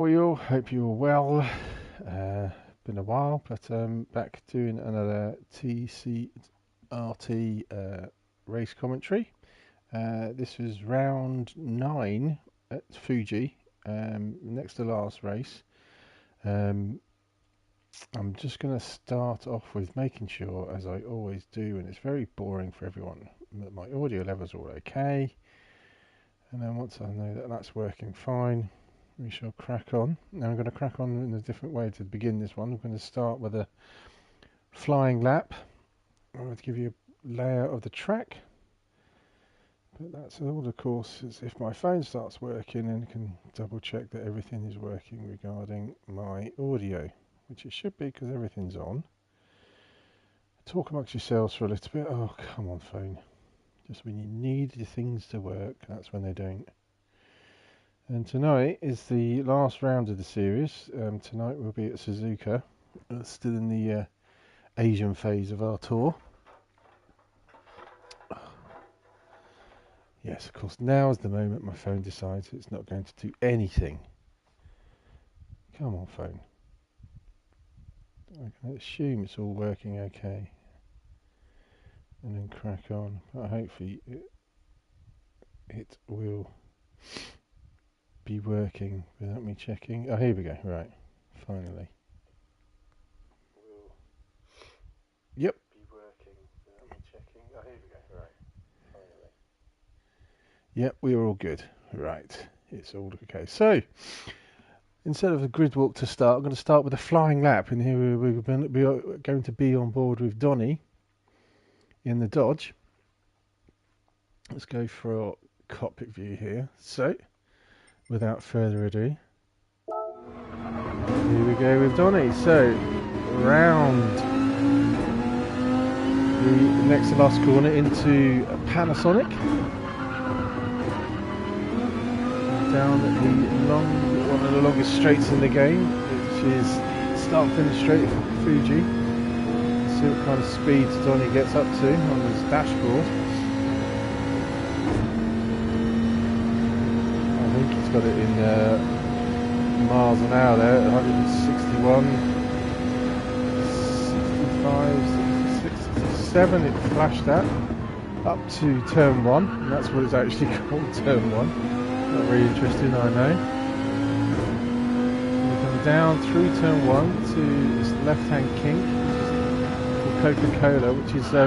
We all hope you're well. Been a while, but back doing another TCRT race commentary. This was round 9 at Fuji, next to last race. I'm just going to start off with making sure, as I always do, and it's very boring for everyone, that my audio levels are all okay. And then once I know that that's working fine, we shall crack on. Now I'm going to crack on in a different way to begin this one. I'm going to start with a flying lap. I'm going to give you a layout of the track. But that's all, of course, is if my phone starts working, and can double check that everything is working regarding my audio, which it should be because everything's on. Talk amongst yourselves for a little bit. Oh, come on, phone. Just when you need your things to work, that's when they don't. And tonight is the last round of the series. Tonight we'll be at Suzuka, still in the Asian phase of our tour. Yes, of course, now is the moment my phone decides it's not going to do anything. Come on, phone. I can assume it's all working okay. And then crack on. But hopefully it will be working without me checking. Oh, here we go. Right, finally. Yep. Be working without me checking. Oh, here we go. Right, finally. Yep, we are all good. Right, it's all okay. So, instead of a grid walk to start, I'm going to start with a flying lap. And here we're going to be on board with Donny in the Dodge. Let's go for our cockpit view here. So, without further ado, here we go with Donny. So, round the next to last corner into Panasonic. Down one of the longest straights in the game, which is start finish straight for Fuji. See what kind of speeds Donny gets up to on his dashboard. I think he's got it in miles an hour there, 161, 65, 66, 67 it flashed at, up to turn 1, and that's what it's actually called, turn 1. Not really interesting, I know. We come down through turn 1 to this left-hand kink, which is called Coca-Cola, which is a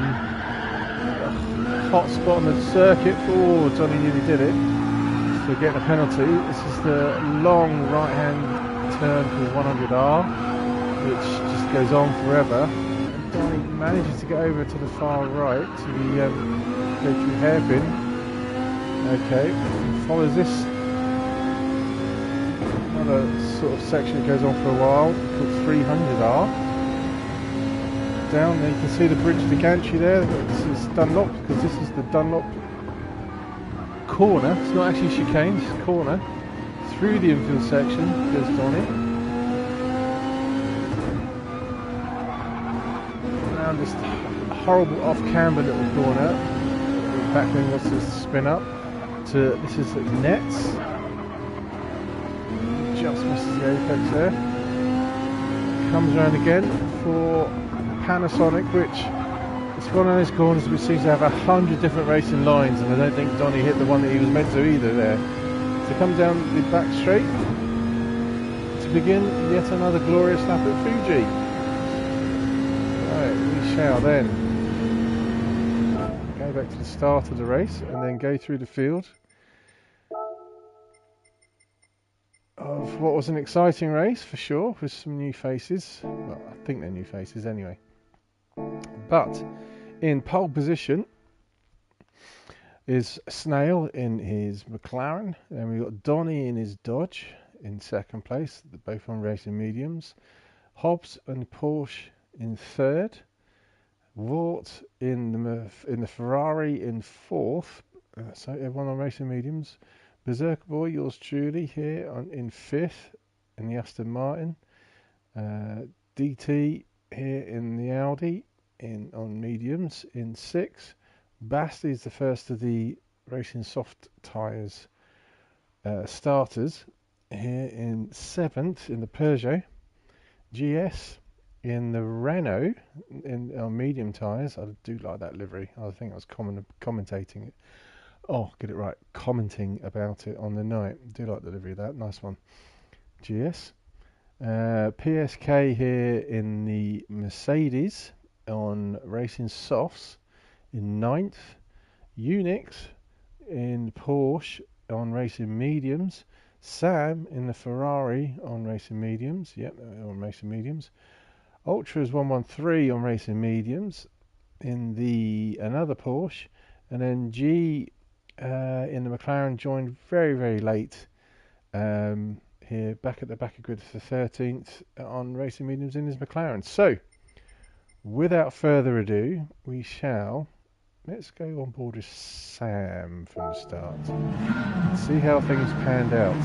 hot spot on the circuit. Oh, Johnny nearly did it. So getting a penalty. This is the long right-hand turn called 100R, which just goes on forever. And Johnny manages to get over to the far right to the go through hairpin. Okay, follows this another sort of section that goes on for a while called 300R. Down there you can see the bridge to Gantry there. This is Dunlop, because this is the Dunlop corner. It's not actually chicane, it's corner. Through the infield section goes Donny. Around this horrible off-camber little corner. Back when he wants to spin up. This is at nets, just misses the apex there. Comes around again for Panasonic, which it's one of those corners which seems to have 100 different racing lines, and I don't think Donny hit the one that he was meant to either there. To come down the back straight to begin yet another glorious lap at Fuji. Right, we shall then go back to the start of the race and then go through the field of what was an exciting race for sure, with some new faces. Well, I think they're new faces anyway. But in pole position is Snail in his McLaren. Then we've got Donny in his Dodge in second place, both on racing mediums. Hobbs and Porsche in third. Vaught in the Ferrari in fourth. So everyone on racing mediums. Berserker Boy, yours truly, here in fifth in the Aston Martin. DT here in the Audi on mediums in sixth. Basti is the first of the racing soft tyres starters here in 7th in the Peugeot, GS in the Renault on medium tyres. I do like that livery. I think I was commentating it. Oh, get it right. Commenting about it on the night. Do like the livery of that. Nice one. GS. PSK here in the Mercedes on racing softs in 9th. Unix in Porsche on racing mediums. Sam in the Ferrari on racing mediums. Yep, on racing mediums. Ultras 113 on racing mediums in the another Porsche, and then G in the McLaren joined very, very late here, back at the back of grid for 13th on racing mediums in his McLaren. So, without further ado, let's go on board with Sam from the start. See how things panned out.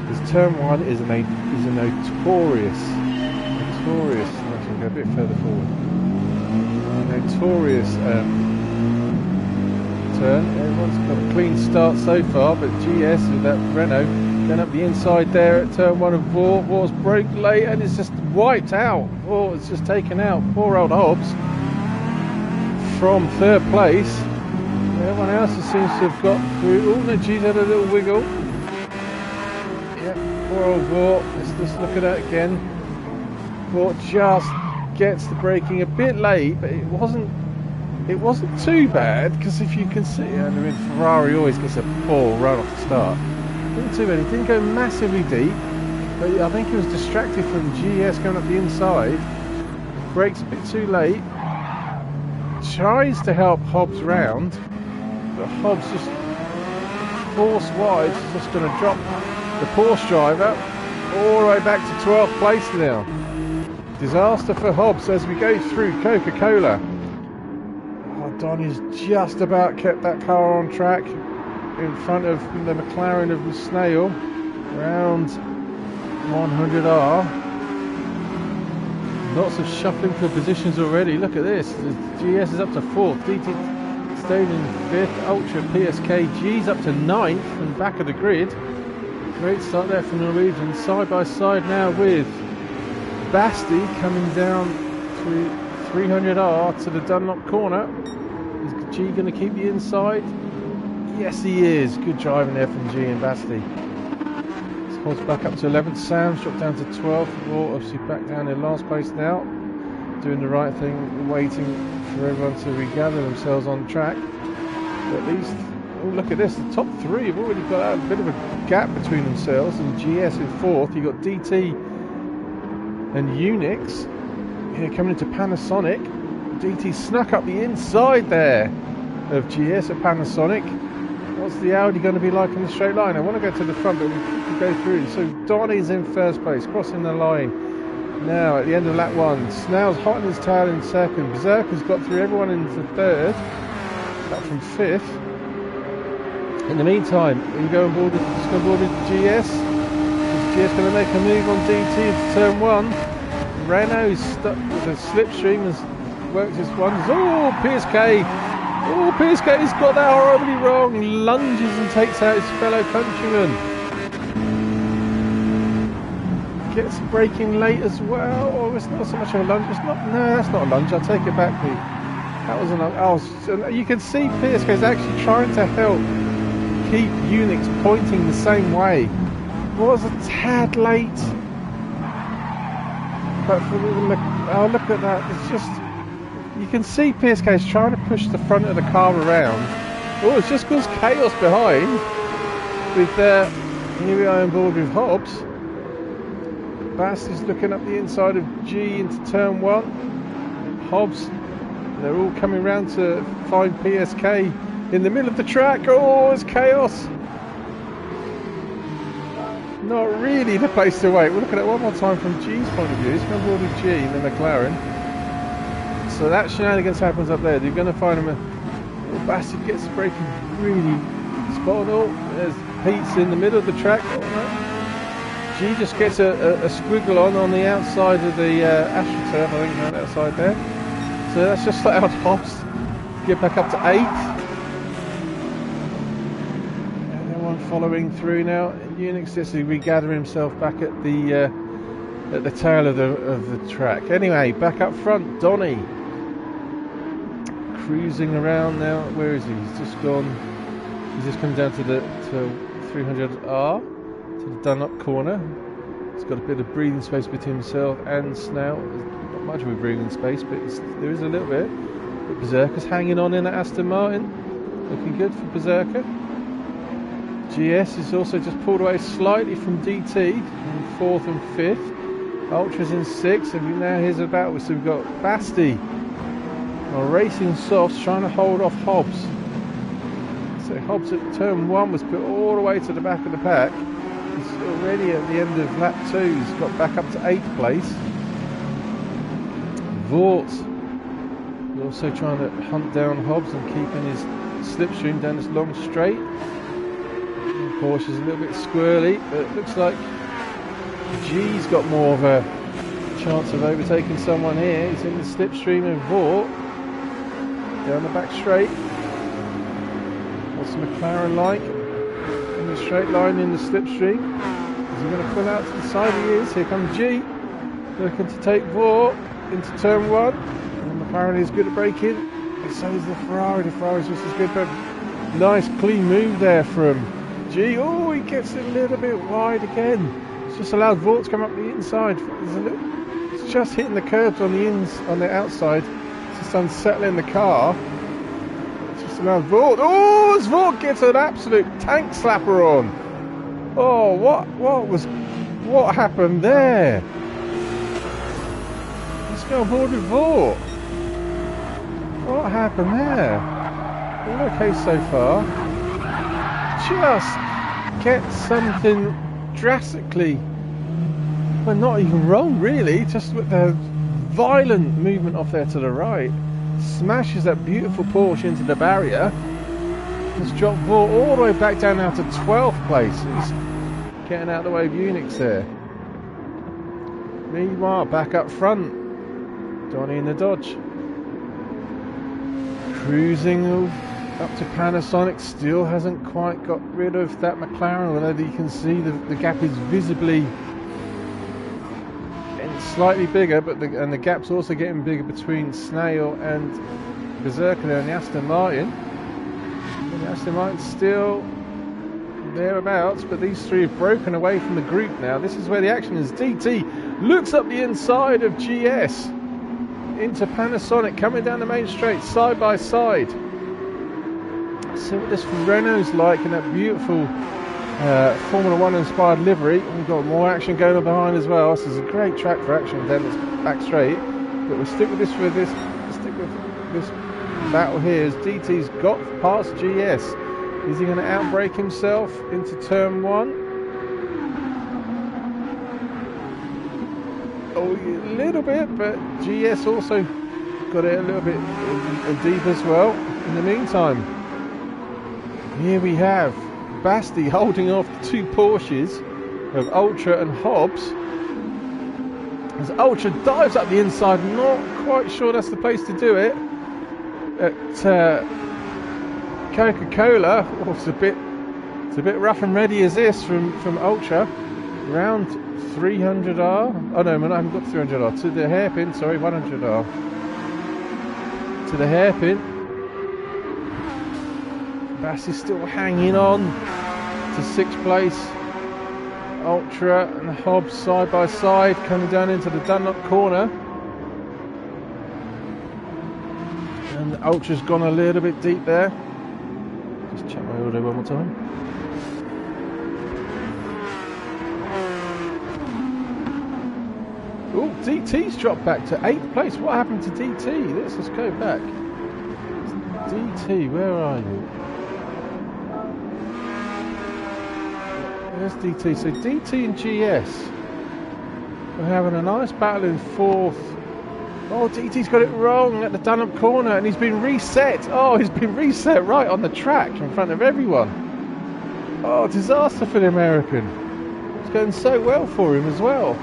This turn 1 is a notorious. I'm going to go a bit further forward. Notorious turn. Everyone's got a clean start so far, but GS with that Renault going up the inside there at turn 1 of Vaught. Vaught's broke late and it's just wiped out. Vaught it's just taken out. Poor old Hobbs from 3rd place. Everyone else seems to have got through. Oh no, G's had a little wiggle. Yep, poor old Vaught. Let's just look at that again. Vaught just gets the braking a bit late, but it wasn't too bad, because if you can see, I mean, Ferrari always gets a poor run off the start. It wasn't too bad. It didn't go massively deep, but I think he was distracted from GS going up the inside. Brakes a bit too late. Tries to help Hobbs round, but Hobbs just force wide. Just going to drop the Porsche driver all the way back to 12th place now. Disaster for Hobbs as we go through Coca-Cola. Oh, Donny's just about kept that car on track in front of the McLaren of the Snail. Around 100R. Lots of shuffling for positions already. Look at this. The GS is up to 4th. DT stayed in 5th. Ultra PSK G's up to 9th from back of the grid. Great start there from Norwegian. Side by side now with Basti coming down through 300R to the Dunlop corner. Is G going to keep the inside? Yes, he is. Good driving there from G and Basti. Holds back up to 11th. Sam's dropped down to 12th. Raw obviously back down in last place now. Doing the right thing, waiting for everyone to regather themselves on track. But at least, oh, look at this. The top 3 have already got a bit of a gap between themselves. And GS in 4th. You've got DT and Unix here coming into Panasonic. DT snuck up the inside there of GS at Panasonic. What's the Audi going to be like in the straight line? I want to go to the front, but we can go through. So Donny's in 1st place, crossing the line. Now at the end of lap 1, Snell's hot in his tail in 2nd. Berserker's got through everyone into 3rd. Back from 5th. In the meantime, we can go on board with GS. Is GS going to make a move on DT into turn 1? Renault's stuck with a slipstream, has worked his ones. Oh, PSK! Oh, PSK's got that horribly wrong. Lunges and takes out his fellow countryman. Gets braking late as well. Oh, it's not so much of a lunge. No, that's not a lunge. I'll take it back, Pete. That was an. Oh, you can see PSK's actually trying to help keep Unix pointing the same way. Was a tad late, but for the oh, look at that. It's just. You can see PSK is trying to push the front of the car around. Oh, it's just caused chaos behind. With here we are on board with Hobbs. Bass is looking up the inside of G into turn 1. Hobbs, they're all coming round to find PSK in the middle of the track. Oh, it's chaos. Not really the place to wait. We'll look at it one more time from G's point of view. He's on board with G in the McLaren. So that shenanigans happens up there. They're going to find him. Basti gets braking really spot on. Oh, there's Pete's in the middle of the track. Oh, no. G just gets a squiggle on the outside of the AstroTurf, I think, right outside there. So that's just allowed Hobbs get back up to 8th. And everyone following through now. Unix just to regather himself back at the tail of the track. Anyway, back up front, Donny cruising around now. Where is he? He's just gone. He's just come down to 300R to the Dunlop corner. He's got a bit of breathing space between himself and Snout. Not much of a breathing space, but there is a little bit. But Berserker's hanging on in at Aston Martin. Looking good for Berserker. GS is also just pulled away slightly from DT in 4th and 5th. Ultra's in 6th, and now here's a battle. So we've got Basti racing softs, trying to hold off Hobbs. So Hobbs at turn 1 was put all the way to the back of the pack. He's already at the end of lap 2. He's got back up to 8th place. Vort also trying to hunt down Hobbs and keeping his slipstream down this long straight. Porsche's a little bit squirrely, but it looks like G's got more of a chance of overtaking someone here. He's in the slipstream of Vort down the back straight. What's the McLaren like? In the straight line in the slipstream. Is he going to pull out to the side? He is. Here comes G, looking to take Vort into turn 1. And the McLaren is good at braking. And so is the Ferrari. The Ferrari's just as good, but nice clean move there from G. Oh, he gets it a little bit wide again. It's just allowed Vort to come up the inside. It's just hitting the curbs on the outside. It's just unsettling the car. It's just allowed Vort. Oh, as Vort gets an absolute tank slapper on. Oh, what happened there? Let's go aboard with Vort. What happened there? All okay so far. Just get something drastically, well, not even wrong really, just with the violent movement off there to the right, smashes that beautiful Porsche into the barrier. Has dropped Vort all the way back down now to 12th place. He's getting out of the way of Unix there. Meanwhile, back up front, Donny in the Dodge, cruising up to Panasonic. Still hasn't quite got rid of that McLaren, although you can see the gap is visibly slightly bigger, but the gap's also getting bigger between Snail and Berserker there in the Aston Martin. And the Aston Martin's still thereabouts, but these three have broken away from the group now. This is where the action is. DT looks up the inside of GS into Panasonic, coming down the main straight side by side. See what this Renault's like in that beautiful Formula 1 inspired livery. We've got more action going on behind as well. This is a great track for action down this back straight. But we'll stick with this battle here as DT's got past GS. Is he going to outbrake himself into turn 1? Oh, a little bit, but GS also got it a little bit deep as well. In the meantime, here we have Basti holding off the two Porsches of Ultra and Hobbs. As Ultra dives up the inside, not quite sure that's the place to do it. At Coca-Cola, it's a bit rough and ready as this from Ultra. Round 300R. Oh no, I haven't got 300R. To the hairpin, sorry, 100R. To the hairpin. Bass is still hanging on to 6th place. Ultra and Hobbs side by side, coming down into the Dunlop corner. And Ultra's gone a little bit deep there. Just check my audio one more time. Oh, DT's dropped back to 8th place. What happened to DT? Let's just go back. DT, where are you? There's DT. So DT and GS are having a nice battle in 4th. Oh, DT's got it wrong at the Dunlop corner, and he's been reset. Oh, he's been reset right on the track in front of everyone. Oh, disaster for the American. It's going so well for him as well.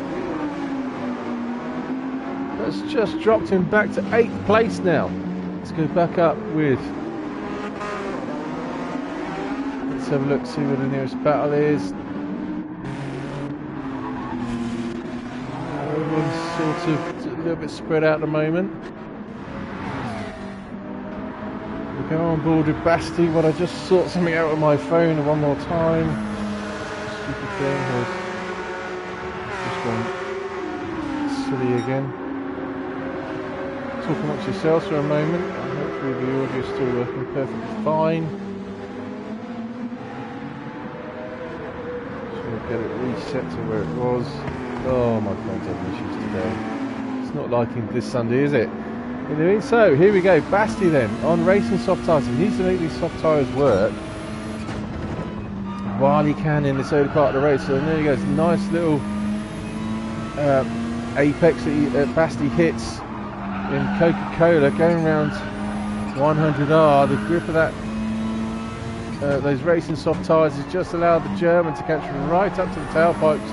That's just dropped him back to 8th place now. Let's go back up with... Let's have a look, see where the nearest battle is. Everyone's sort of a little bit spread out at the moment. We go on board with Basti, but I just sort something out with my phone one more time. Stupid thing has just gone silly again. Talk amongst yourselves for a moment, and hopefully the audio is still working perfectly fine. Just want to get it reset to where it was. Oh, my phone's having issues today. It's not liking this Sunday, is it? Anyway, so here we go. Basti then on racing soft tyres. He needs to make these soft tyres work while he can in this early part of the race. So there he goes. Nice little apex that Basti hits in Coca-Cola going around 100R. The grip of that those racing soft tyres has just allowed the German to catch right up to the tailpipes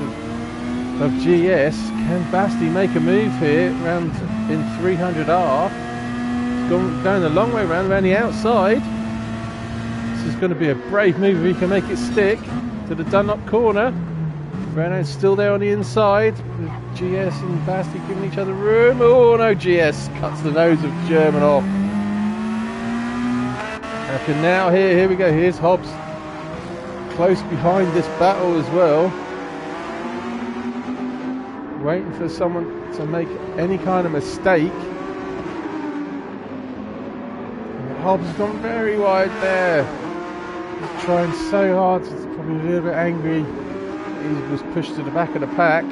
of GS. Can Basti make a move here around in 300R? It's going a long way around the outside. This is going to be a brave move if he can make it stick to the Dunlop corner. Renault's still there on the inside. GS and Basti giving each other room. Oh no, GS cuts the nose of German off. And now here we go. Here's Hobbs close behind this battle as well, waiting for someone to make any kind of mistake. And Hobbs has gone very wide there. He's trying so hard. He's probably a little bit angry. He was pushed to the back of the pack.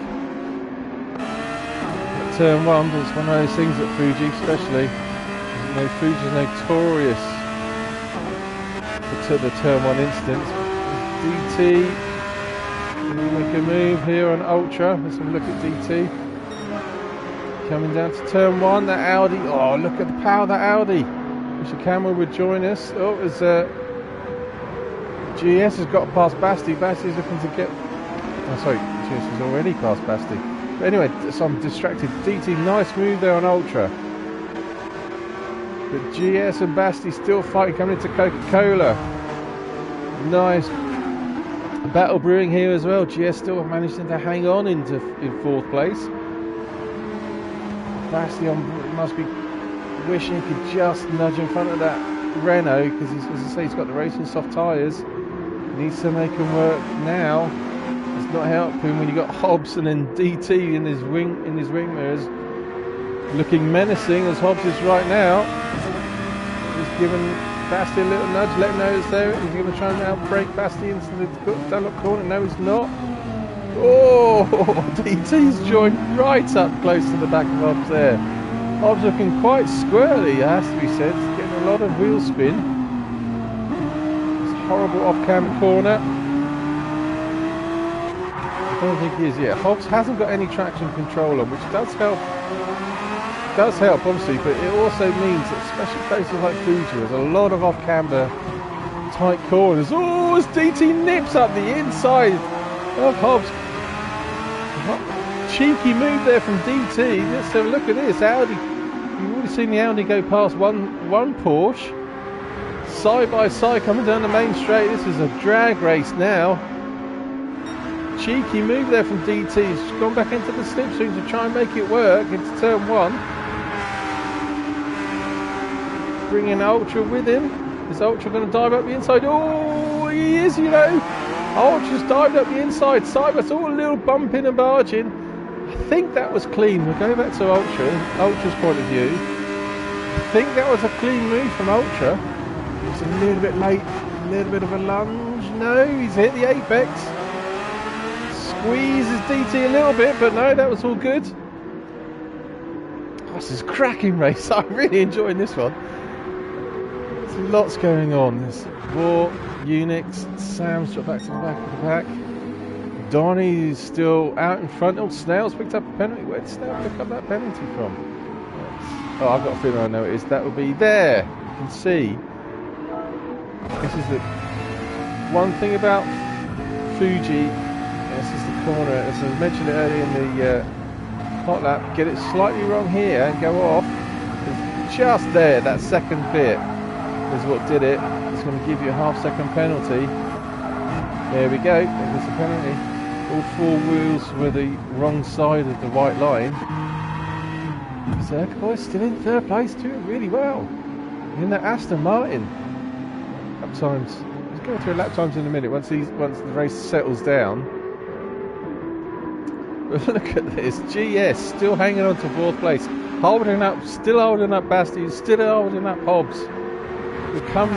At turn one, but it's one of those things at Fuji, especially. You know, Fuji's notorious for the turn one incidents. DT. Make a move here on Ultra. Let's have a look at DT. Coming down to turn one, that Audi. Oh, look at the power of that Audi. Wish the camera would join us. Oh, as GS has got past Basti. Basti's looking to get... Oh, sorry, GS has already past Basti. But anyway, so I'm distracted. DT, nice move there on Ultra. But GS and Basti still fighting, coming into Coca-Cola. Nice battle brewing here as well. GS still managing to hang on in fourth place. Basti must be wishing he could just nudge in front of that Renault, because he's, as I say, he's got the racing soft tyres. He needs to make them work now. It's not helping when you got Hobbs and then DT in his wing mirrors, looking menacing as Hobbs is right now. He's given Basti a little nudge, let him know it's there. He's going to try and outbrake Basti into the Dunlop corner. No, he's not. Oh, DT's joined right up close to the back of Hobbs there. Hobbs looking quite squirrely, it has to be said. He's getting a lot of wheel spin. It's horrible off-camber corner. I don't think he is yet. Hobbs hasn't got any traction control on, which does help. Does help, obviously, but it also means that especially places like Fuji, there's a lot of off-camber tight corners. Oh, as DT nips up the inside of Hobbs. Cheeky move there from DT. Let's have a look at this. Audi. You've already seen the Audi go past one Porsche. Side by side coming down the main straight. This is a drag race now. Cheeky move there from DT. He's gone back into the slipstream to try and make it work into turn one. Bringing Ultra with him. Is Ultra going to dive up the inside? Oh, he is, you know. Ultra's dived up the inside. Cyber's all a little bumping and barging. I think that was clean. We'll go back to Ultra's point of view. I think that was a clean move from Ultra. It's a little bit late. A little bit of a lunge. No, he's hit the apex. Squeezes DT a little bit, but no, that was all good. Oh, this is a cracking race. I'm really enjoying this one. There's lots going on. There's War, Unix, Sam's dropped back to the back of the pack. Donny is still out in front. Oh, Snail's picked up a penalty. Where did Snail pick up that penalty from? Oh, I've got a feeling I know it is. That would be there. You can see. This is the one thing about Fuji. This is the corner. As I mentioned it earlier in the hot lap. Get it slightly wrong here and go off. It's just there. That second bit is what did it. It's going to give you a half-second penalty. There we go. There's a penalty. All four wheels were the wrong side of the white line. Circuit Boy still in third place, doing really well. In that Aston Martin. Lap times. Let's go through lap times in a minute once the race settles down. But look at this. GS still hanging on to fourth place. Still holding up Basti, still holding up Hobbs. We come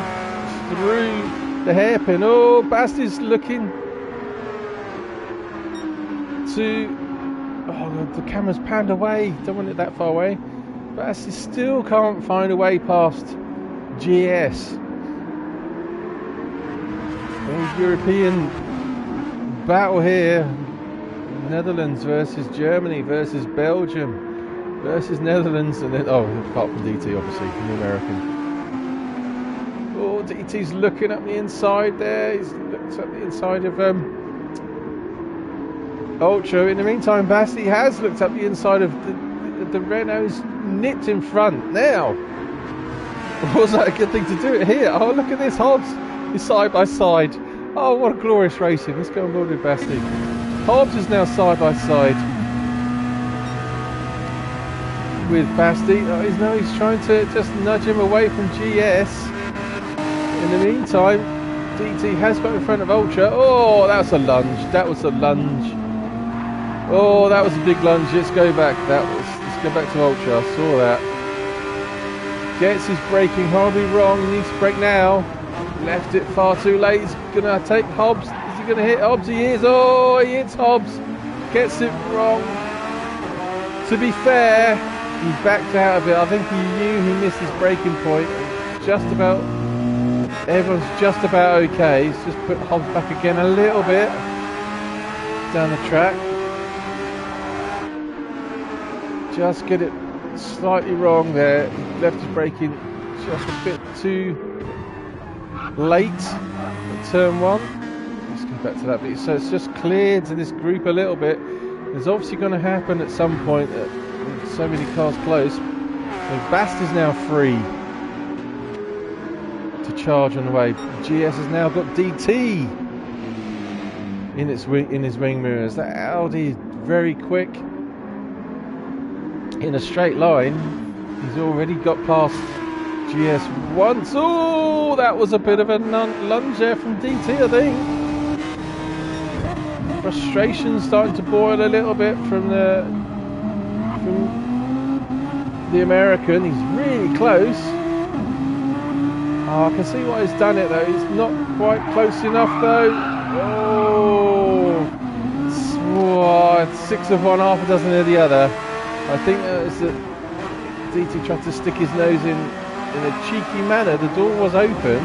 through the hairpin. Oh, Basti's looking to... Oh, the camera's panned away. Don't want it that far away. Basti still can't find a way past GS. European battle here. Netherlands versus Germany versus Belgium versus Netherlands, and then apart from DT, obviously, the American. Oh, DT's looking up the inside there. He's looked up the inside of Ultra. In the meantime, Basti has looked up the inside of the Renault's nipped in front. Now, was that a good thing to do it here? Oh, look at this, Hobbs is side by side. Oh, what a glorious racing. Let's go on board with Basti. Hobbs is now side by side with Basti. He's trying to just nudge him away from GS. In the meantime, DT has got in front of Ultra. Oh, that's a lunge. That was a lunge. Oh, that was a big lunge. Let's go back. Let's go back to Ultra. I saw that. Gets his braking horribly wrong. He needs to brake now. Left it far too late. He's gonna take Hobbs. Is he gonna hit Hobbs? He is. Oh, he hits Hobbs. Gets it wrong. To be fair, he backed out of it. I think he knew he missed his braking point. Just about. Everyone's just about okay. He's just put Hobbs back again a little bit down the track. Just get it slightly wrong there. He left his braking just a bit too late at turn one. Let's go back to that bit. So it's just cleared to this group a little bit. There's obviously going to happen at some point with so many cars close. So Basti's now free to charge on the way. GS has now got DT in his wing mirrors. That Audi is very quick. In a straight line, he's already got past GS once. Oh, that was a bit of a lunge there from DT, I think. Frustration starting to boil a little bit from the American. He's really close. Oh, I can see why he's done it though. He's not quite close enough though. Oh, it's 6 of one, half a dozen of the other. I think that DT tried to stick his nose in a cheeky manner. The door was open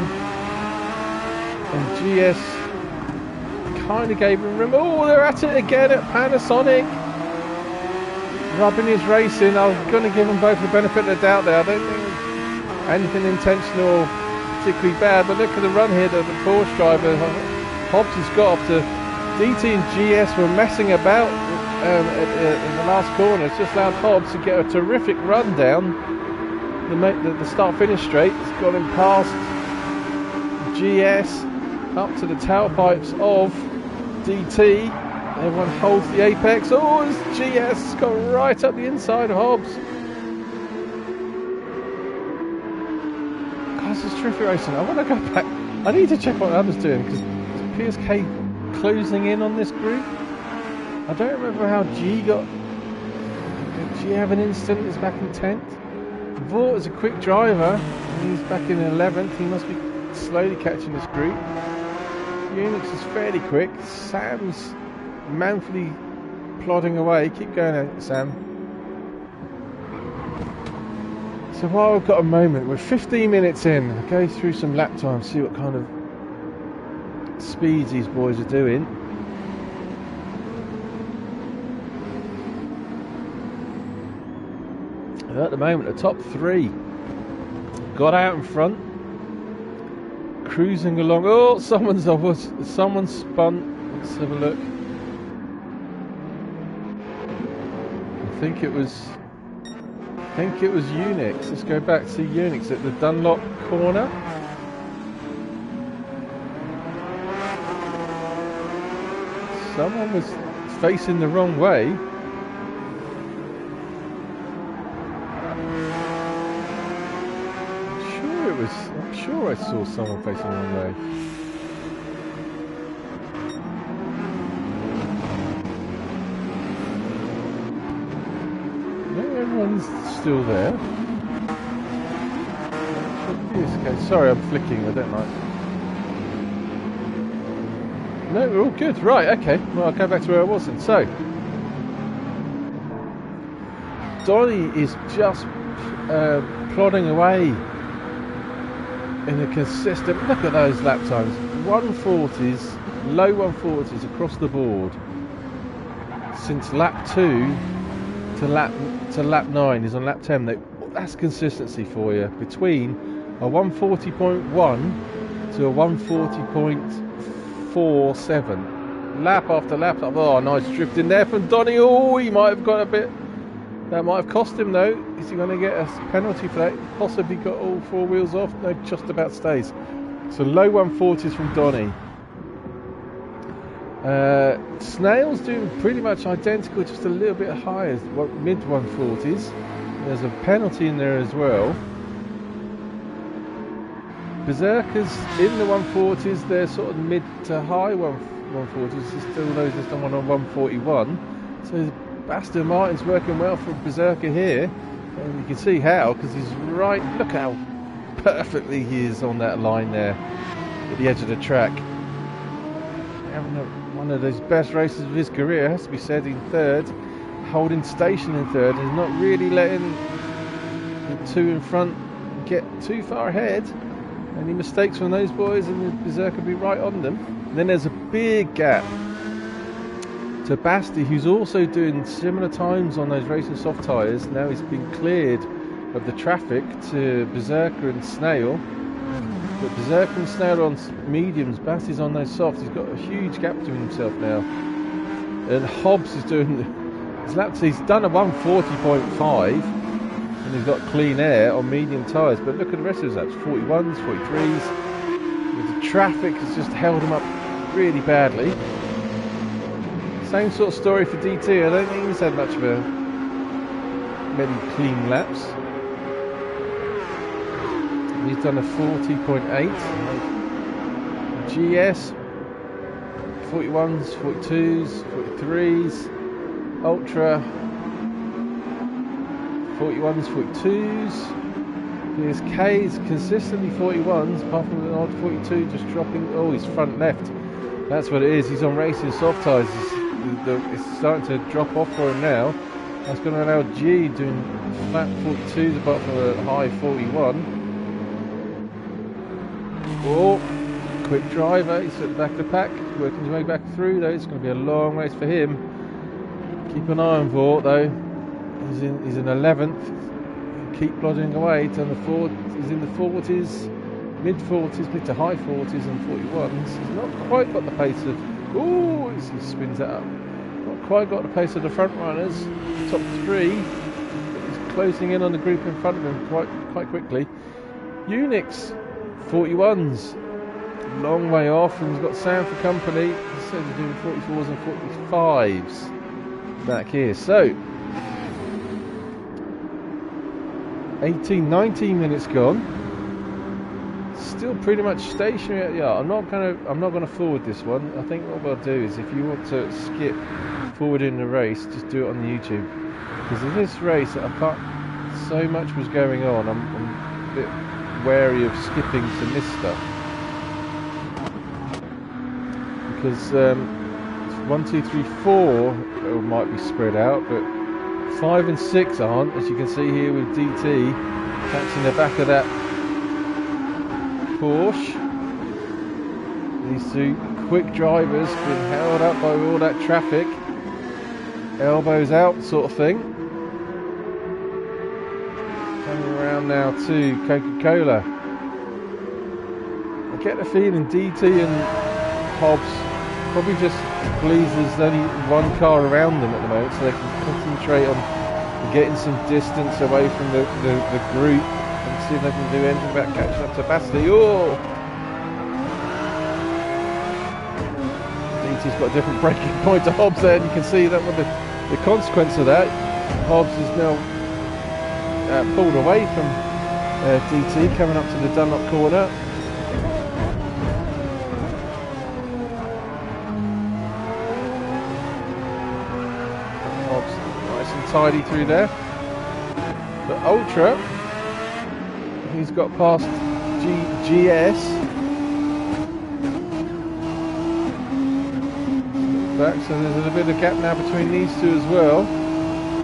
and GS kind of gave him room. Oh, they're at it again at Panasonic. Rubbing his racing. I was going to give them both the benefit of the doubt there. I don't think anything intentional, particularly bad, but look at the run here that the Porsche driver Hobbs has got off to. DT and GS were messing about in the last corner. It's just allowed Hobbs to get a terrific run down the start-finish straight. It's got him past GS up to the tailpipes of DT. Everyone holds the apex. Oh, it's GS got right up the inside of Hobbs. God, this is terrific racing. I want to go back. I need to check what the others doing because PSK closing in on this group. I don't remember how G got. Did G have an instant? He's back in 10th. Vaught is a quick driver. He's back in 11th. He must be slowly catching this group. Unix is fairly quick. Sam's manfully plodding away. Keep going, Sam. So while we've got a moment, we're 15 minutes in. I'll go through some lap times, see what kind of speeds these boys are doing. And at the moment, the top 3 got out in front, cruising along. Oh, someone's spun. Let's have a look. I think it was Unix. Let's go back to Unix at the Dunlop corner. Someone was facing the wrong way. I'm sure I saw someone facing the wrong way. No, everyone's still there. Okay, sorry, I'm flicking. I don't like. No, we're all good. Right, okay. Well, I'll go back to where I was then. So, Donny is just plodding away in a consistent. Look at those lap times. 140s, low 140s across the board since lap 2 to lap 9. He's on lap 10. That's consistency for you. Between a 140.1 to a 140.47. Lap after lap. Oh, nice drift in there from Donny. Oh, he might have got a bit. That might have cost him though. Is he going to get a penalty for that? Possibly got all 4 wheels off. No, just about stays. So low 140s from Donny. Snail's doing pretty much identical, just a little bit higher, mid 140s. There's a penalty in there as well. Berserkers in the 140s, they're sort of mid to high 140s. There's still those, there's someone on 141. So Aston Martin's working well for Berserker here. And you can see how, because he's right, look how perfectly he is on that line there at the edge of the track. Having one of those best races of his career, has to be said, in third, holding station in third, and not really letting the 2 in front get too far ahead. Any mistakes from those boys and the Berserker will be right on them. And then there's a big gap to Basti, who's also doing similar times on those racing soft tyres. Now he's been cleared of the traffic to Berserker and Snail. But Berserker and Snail on mediums, Basti's on those softs. He's got a huge gap between himself now. And Hobbs is doing his laps. He's done a 140.5 and he's got clean air on medium tyres. But look at the rest of his laps, 41s, 43s. The traffic has just held him up really badly. Same sort of story for DT. I don't think he's had much of many clean laps. He's done a 40.8. GS 41s, 42s, 43s, Ultra 41s, 42s. Here's K's consistently 41s, apart from an odd 42 just dropping. Oh, he's front left. That's what it is. He's on racing soft tyres. It's starting to drop off for him now. That's going to allow G doing flat 42s apart from a high 41. Oh, quick driver. He's at the back of the pack, working his way back through though. It's going to be a long race for him. Keep an eye on Vaught though. He's in 11th. Keep plodding away. He's in the 40s, mid 40s, mid to high 40s and 41s. He's not quite got the pace of. Oh, he spins that up. Not quite got the pace of the front runners. Top 3. He's closing in on the group in front of him quite quickly. Unix 41s. Long way off, and he's got Sam for company. He said he's doing 44s and 45s back here. So 19 minutes gone. Still pretty much stationary. Yeah, I'm not gonna forward this one. I think what I'll do is, if you want to skip forward in the race, just do it on the YouTube. Because in this race, so much was going on. I'm a bit wary of skipping to miss stuff. Because 1, 2, 3, 4 might be spread out, but 5 and 6 aren't, as you can see here with DT catching the back of that Porsche. These 2 quick drivers being held up by all that traffic, elbows out sort of thing. Coming around now to Coca-Cola. I get the feeling DT and Hobbs probably just believes there's only one car around them at the moment, so they can concentrate on getting some distance away from the group and see if they can do anything about catching up to Basti. Oh! GT's got a different braking point to Hobbs there, and you can see that with the consequence of that, Hobbs is now pulled away from DT, coming up to the Dunlop corner. Hobbs nice and tidy through there. But Ultra, he's got past GS. Back, so there's a bit of gap now between these two as well.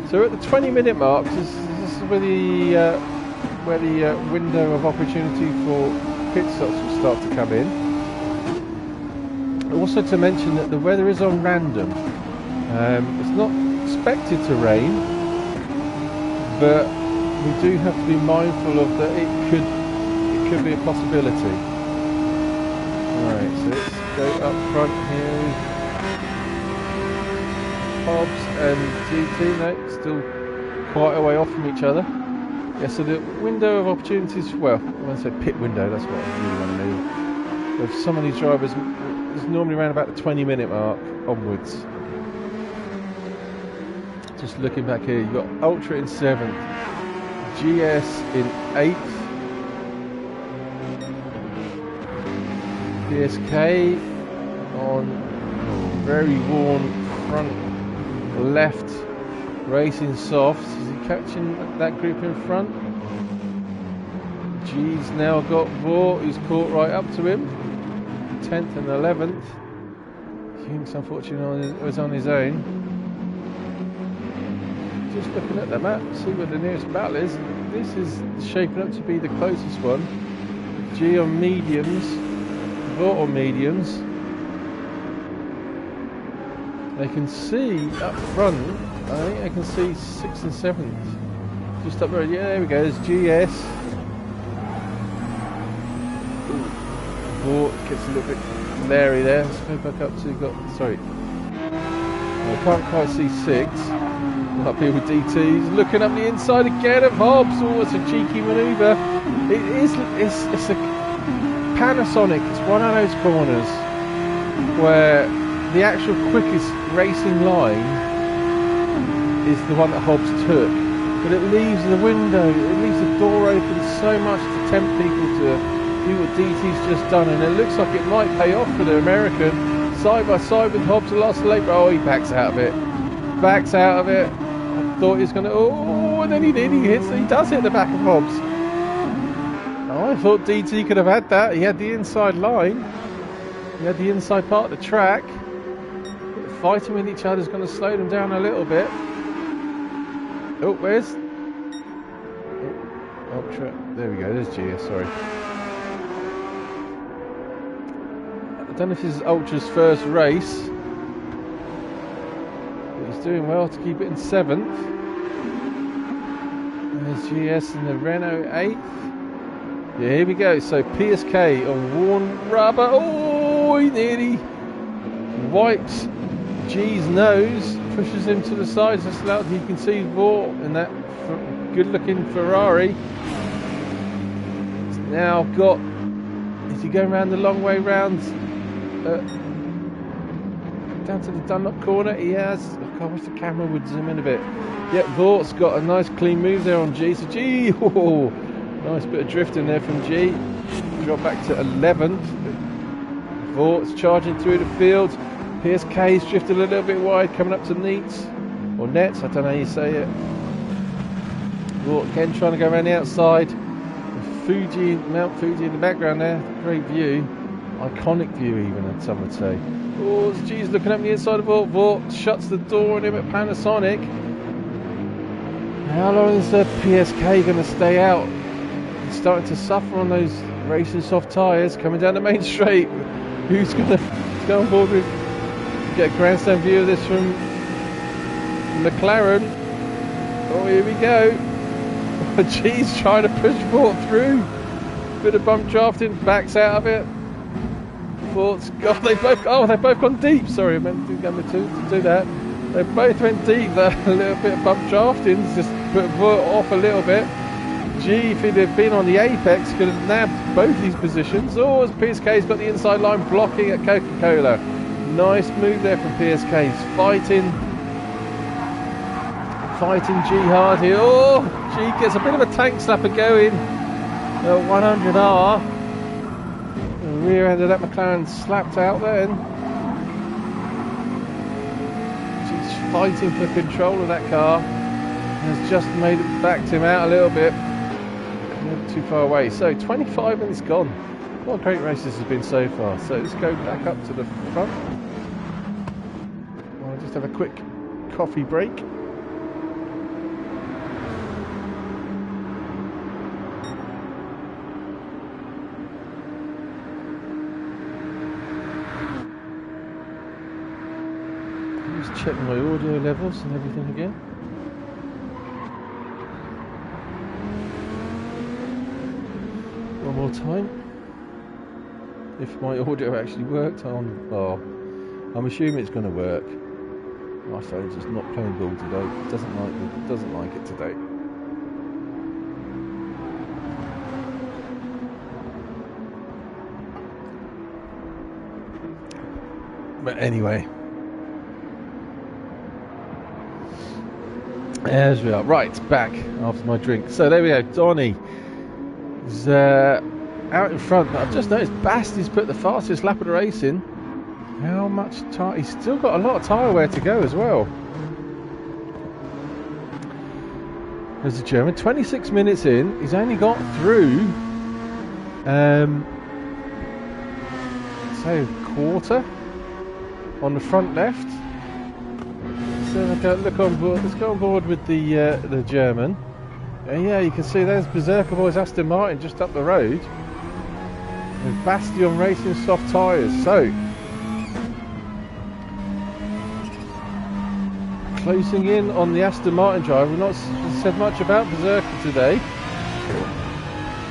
So we're at the 20-minute mark. This is where the window of opportunity for pit stops will start to come in. Also to mention that the weather is on random. It's not expected to rain, but we do have to be mindful of that. It could be a possibility. Alright, so let's go up front here. Hobbs and GT, no, still quite a way off from each other. Yeah, so the window of opportunities, well, when I say pit window, that's what I really want to mean. With some of these drivers, it's normally around about the 20-minute mark onwards. Just looking back here, you've got Ultra in 7th, GS in 8th, PSK on very worn front left, racing soft. Is he catching that group in front? G's now got Vaught, who's caught right up to him, 10th and 11th. Fuchs unfortunately was on his own. Just looking at the map, see where the nearest battle is. This is shaping up to be the closest one. G on mediums, Vaught on mediums. They can see up front, I think they can see 6th and 7th. Just up there, yeah, there we go, there's GS. Vaught gets a little bit glary there. Let's go back up to, sorry. I can't quite see 6. Up here with DT, he's looking up the inside again of Hobbs. Oh, it's a cheeky manoeuvre. It's a Panasonic, it's one of those corners where the actual quickest racing line is the one that Hobbs took, but it leaves the window, it leaves the door open so much to tempt people to do what DT's just done, and it looks like it might pay off for the American. Side by side with Hobbs, the last late, oh, he backs out of it. Backs out of it. I thought he was going to, oh, and then he did, he does hit the back of Hobbs. Oh, I thought DT could have had that. He had the inside line, he had the inside part of the track. Fighting with each other is going to slow them down a little bit. Oh, where's Ultra? There we go, there's GS, sorry. I don't know if this is Ultra's first race, but he's doing well to keep it in 7th. And there's GS in the Renault 8th. Yeah, here we go. So PSK on worn rubber. Oh, he nearly wipes G's nose, pushes him to the side. Just allowed, you can see Vaught in that good-looking Ferrari. He's now got. Is he going around the long way round? Down to the Dunlop corner. He has. I wish the camera would zoom in a bit. Yep, Vaught's got a nice clean move there on G. So G, oh, nice bit of drifting there from G. Drop back to 11th. Vaught's charging through the field. PSK's drifted a little bit wide, coming up to Neats, or Nets, I don't know how you say it. Vaught again trying to go around the outside. Fuji, Mount Fuji in the background there, great view. Iconic view even, some would say. Oh, G's looking up the inside of Vaught. Vaught shuts the door on him at Panasonic. How long is the PSK going to stay out? He's starting to suffer on those racing soft tyres, coming down the main straight. Who's going to go on board with? Get a grandstand view of this from McLaren. Oh, here we go. G's trying to push Vaught through. Bit of bump drafting, backs out of it. Vaught's got, they've both gone deep. Sorry, I meant to do that. They both went deep. A little bit of bump drafting just put Vaught off a little bit. G, if he'd have been on the apex, could have nabbed both these positions. Oh, as PSK's got the inside line blocking at Coca-Cola. Nice move there from PSK. He's fighting G hard here. Oh, G gets a bit of a tank slapper going. 100R. The rear end of that McLaren slapped out then. G's fighting for control of that car. Has just made it back to him out a little bit. Not too far away. So 25 and it's gone. What a great race this has been so far. So let's go back up to the front. I'll just have a quick coffee break. Just check my audio levels and everything again. One more time. If my audio actually worked on, oh, I'm assuming it's going to work. My phone's just not playing ball today. It doesn't like it today. But anyway, as we are, right, back after my drink. So there we go. Donny is out in front. I've just noticed Basti's put the fastest lap of the race in. How much tire? He's still got a lot of tyre wear to go as well. There's the German. 26 minutes in. He's only got through, say, a quarter on the front left. So look on board. Let's go on board with the German. And yeah, you can see there's Berserker Boys Aston Martin just up the road. With Bastion Racing soft tyres. So closing in on the Aston Martin driver. We've not said much about Berserker today.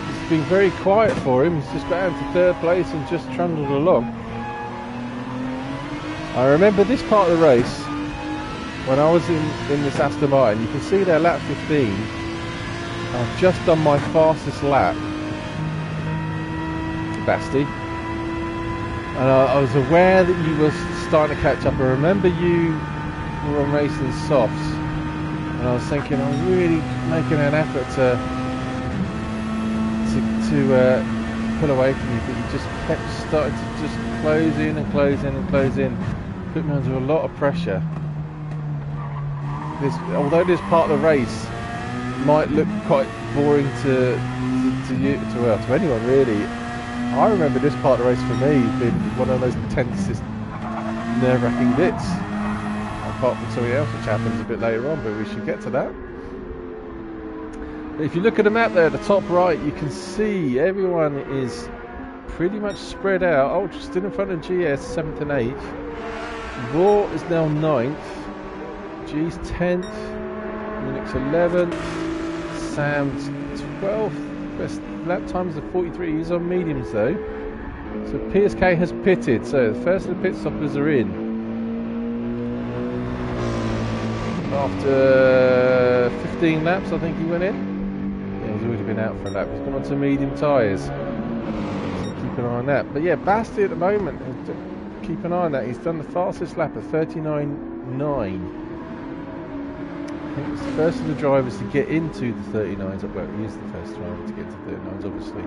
It's been very quiet for him. He's just got down to third place and just trundled along. I remember this part of the race when I was in this Aston Martin. You can see there, lap 15. I've just done my fastest lap, Basti, and I was aware that you were starting to catch up. I remember you were on racing softs, and I was thinking I'm really making an effort to pull away from you, but you just kept starting to just close in and close in and close in. Put me under a lot of pressure. Although this part of the race might look quite boring to anyone really, I remember this part of the race for me being one of those tensest, nerve-wracking bits. Apart from something else which happens a bit later on, but we should get to that. But if you look at the map there, at the top right, you can see everyone is pretty much spread out. Ultra still in front of GS, 7th and 8th. Raw is now 9th. G's 10th. Unix 11th. Sam's 12th. Best lap times are 43. He's on mediums though. So PSK has pitted. So the first of the pit stoppers are in. After 15 laps, I think he went in. Yeah, he's already been out for a lap. He's gone on to medium tyres. So keep an eye on that. But yeah, Basti at the moment, keep an eye on that. He's done the fastest lap at 39.9. I think it's the first of the drivers to get into the 39s. Well, he is the first driver to get to 39s, obviously.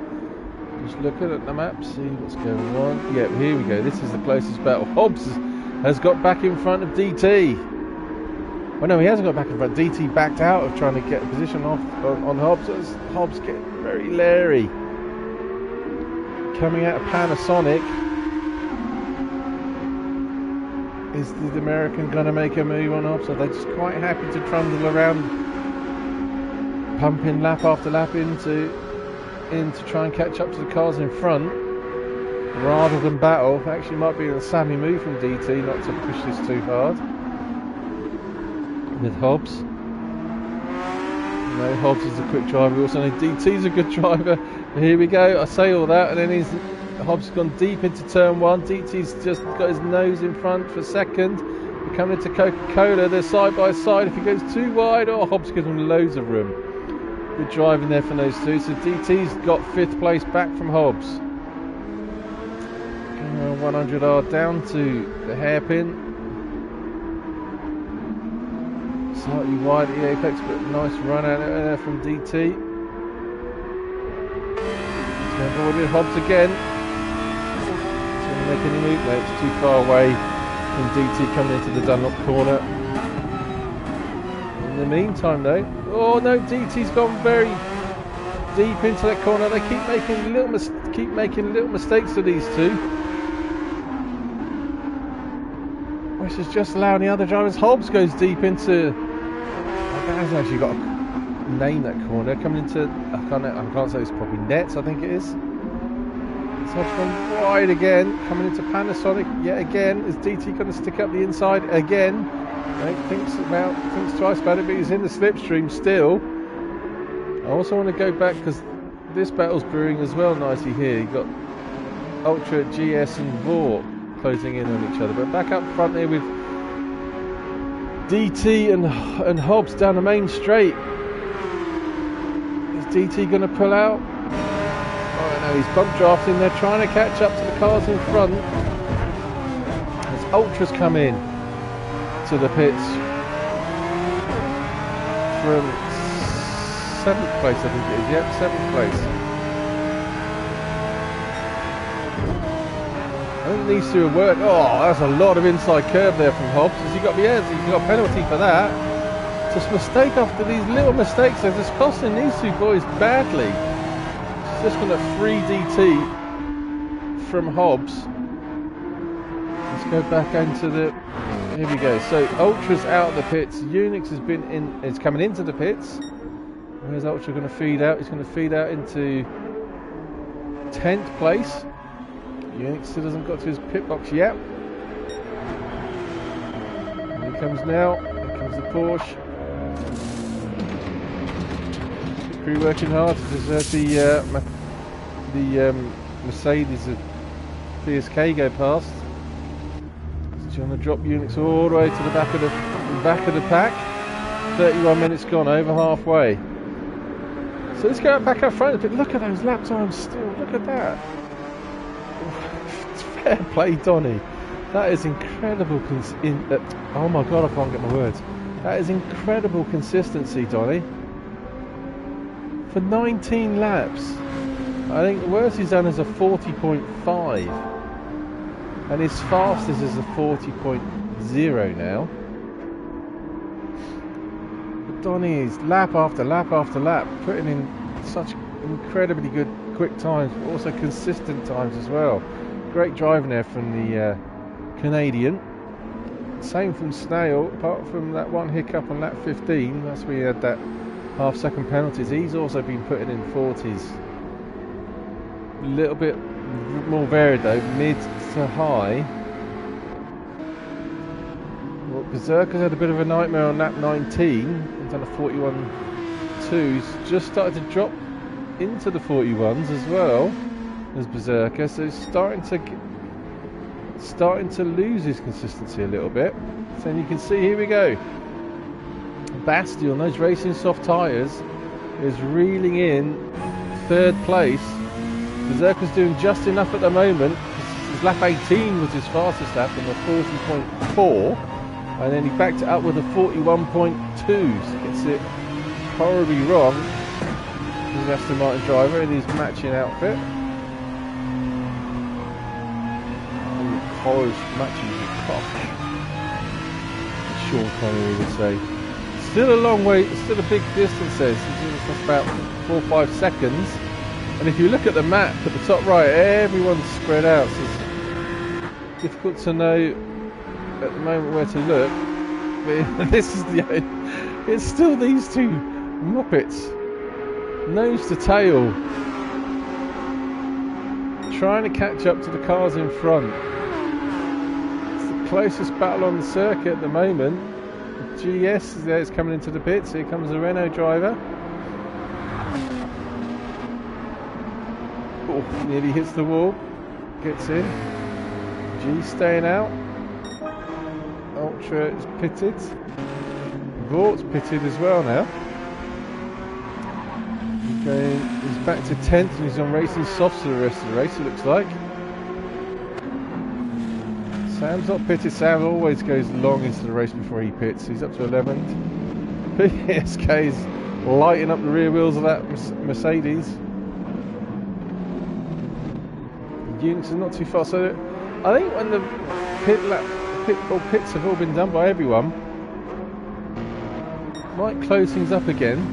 Just looking at the map, see what's going on. Yeah, here we go. This is the closest battle. Hobbs has got back in front of DT. Well, no, he hasn't got back in front. DT backed out of trying to get a position off on Hobbs. As Hobbs getting very leery. Coming out of Panasonic. Is the American going to make a move on Hobbs? Are they just quite happy to trundle around, pumping lap after lap in to try and catch up to the cars in front, rather than battle? Actually, might be a savvy move from DT not to push this too hard. With Hobbs. No, Hobbs is a quick driver. We also know DT's a good driver. Here we go. I say all that, and then Hobbs has gone deep into turn 1. DT's just got his nose in front for second. We're coming into Coca-Cola. They're side by side. If he goes too wide, Hobbs gives him loads of room. Good driving there from those two. So DT's got 5th place back from Hobbs. Final 100R down to the hairpin. Slightly wide at the apex, but nice run out there from DT. He's going forward with Hobbs again. He's going to make any move. No, it's too far away from DT coming into the Dunlop corner. In the meantime though, oh no, DT's gone very deep into that corner. They keep making little mistakes to these two, which is just allowing the other drivers. Hobbs goes deep into. That hasn't actually got to name that corner. Coming into, I can't say it's probably nets. I think it is. It's Hobbs gone wide again. Coming into Panasonic yet again. Is DT going to stick up the inside again? Thinks twice about it, but he's in the slipstream still. I also want to go back because this battle's brewing as well nicely here. You've got Ultra, GS and Vor closing in on each other. But back up front here with DT and Hobbs down the main straight. Is DT going to pull out? Oh no, he's bump drafting. They're trying to catch up to the cars in front. As Ultras come in to the pits from 7th place, I think it is. Yep, 7th place. I think these two are working. Oh, that's a lot of inside curve there from Hobbs. You've got a penalty for that. Just mistake after these little mistakes. They're just costing these two boys badly. It's just going to free DT from Hobbs. Let's go back into the. Here we go. So Ultra's out of the pits. Unix has been in. Is coming into the pits. Where's Ultra going to feed out? He's going to feed out into 10th place. Unix still hasn't got to his pit box yet. And here comes now. Here comes the Porsche. The crew working hard to desert the Mercedes of PSK go past. He's trying to drop Unix all the way to the back of the pack. 31 minutes gone, over halfway. So let's go back up front a bit. Look at those lap times still. Look at that. Fair play, Donny. That is incredible. Oh my god, I can't get my words. That is incredible consistency, Donny. For 19 laps. I think the worst he's done is a 40.5. And his fastest is a 40.0 now. Donny is lap after lap after lap, putting in such incredibly good quick times, but also consistent times as well. Great driving there from the Canadian. Same from Snail, apart from that one hiccup on lap 15. That's where he had that half-second penalties. He's also been putting in 40s. A little bit more varied though, mid to high. Well, Berserker's had a bit of a nightmare on lap 19. He's done a 41.2. He's just started to drop into the 41s as well as Berserker, so he's starting to lose his consistency a little bit. So you can see, here we go. Basti on those racing soft tyres is reeling in 3rd place. Berserker's doing just enough at the moment. His lap 18 was his fastest lap in the 40.4, and then he backed it up with a 41.2. So gets it horribly wrong. He's an Aston Martin driver in his matching outfit. Horrors matching with cock, Sean Connery would say. Still a long way, still a big distance there. It's about 4 or 5 seconds. And if you look at the map at the top right, everyone's spread out. So it's difficult to know at the moment where to look. But this is it's still these two muppets, nose to tail, trying to catch up to the cars in front. Closest battle on the circuit at the moment. The GS is coming into the pits. Here comes the Renault driver. Oh, nearly hits the wall. Gets in. G staying out. Ultra is pitted. Vort's pitted as well now. He's back to 10th and he's on racing softs for the rest of the race, it looks like. Sam's not pitted. Sam always goes long into the race before he pits. He's up to 11th. PSK is lighting up the rear wheels of that Mercedes. Unix is not too far. So I think when the pits have all been done by everyone, might close things up again.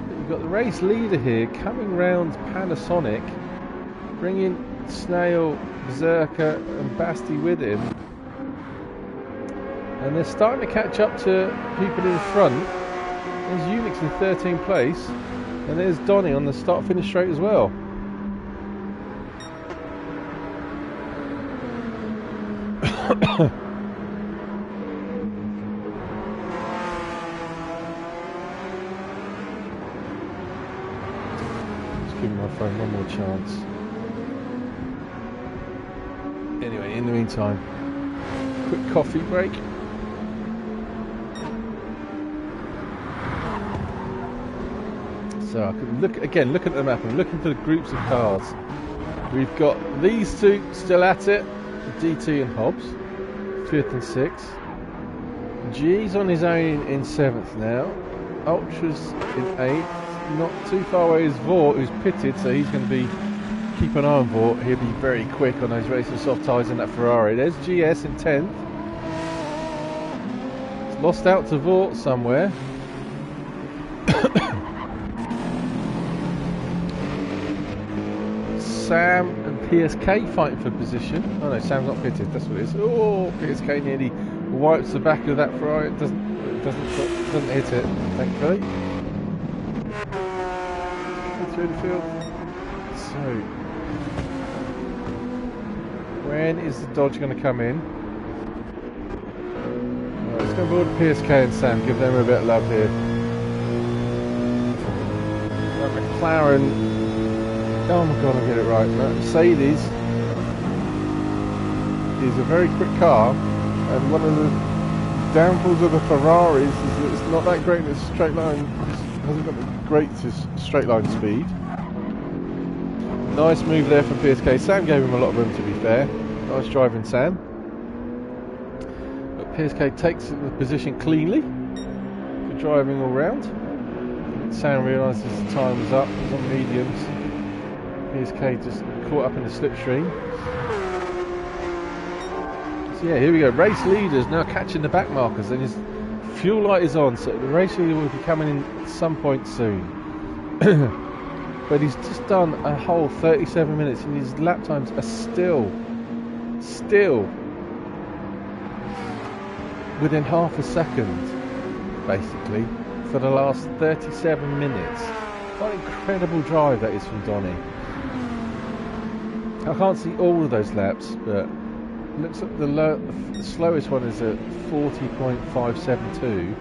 But you've got the race leader here coming round Panasonic, bringing Snail, Berserker and Basti with him, and they're starting to catch up to people in front. There's Unix in 13th place, and there's Donny on the start-finish straight as well. Just giving my phone one more chance. Anyway, in the meantime, quick coffee break. So I can look at the map and looking for the groups of cars. We've got these two still at it, DT and Hobbs, 5th and 6th. G's on his own in 7th now. Ultra's in 8th. Not too far away is Vort, who's pitted, so he's going to be keep an eye on Vort. He'll be very quick on those racing soft tyres in that Ferrari. There's GS in 10th. It's lost out to Vort somewhere. Sam and PSK fighting for position. Oh no, Sam's not pitted. That's what it is. Oh, PSK nearly wipes the back of that Ferrari. It doesn't hit it, thankfully. Through the field. So, when is the Dodge going to come in? Right, let's go board PSK and Sam. Give them a bit of love here. Right, McLaren. Oh my god, I'll get it right. Mercedes is a very quick car, and one of the downfalls of the Ferraris is that it's not that great in a straight line. It hasn't got the greatest straight line speed. Nice move there from PSK. Sam gave him a lot of room, to be fair. Nice driving, Sam. But PSK takes the position cleanly for driving all round. Sam realises the time was up. He's on mediums. PSK just caught up in the slipstream. So yeah, here we go. Race leaders now catching the back markers, and his fuel light is on, so the race leader will be coming in at some point soon. But he's just done a whole 37 minutes, and his lap times are still within half a second, basically, for the last 37 minutes. What an incredible drive that is from Donny. I can't see all of those laps, but it looks like the slowest one is at 40.572,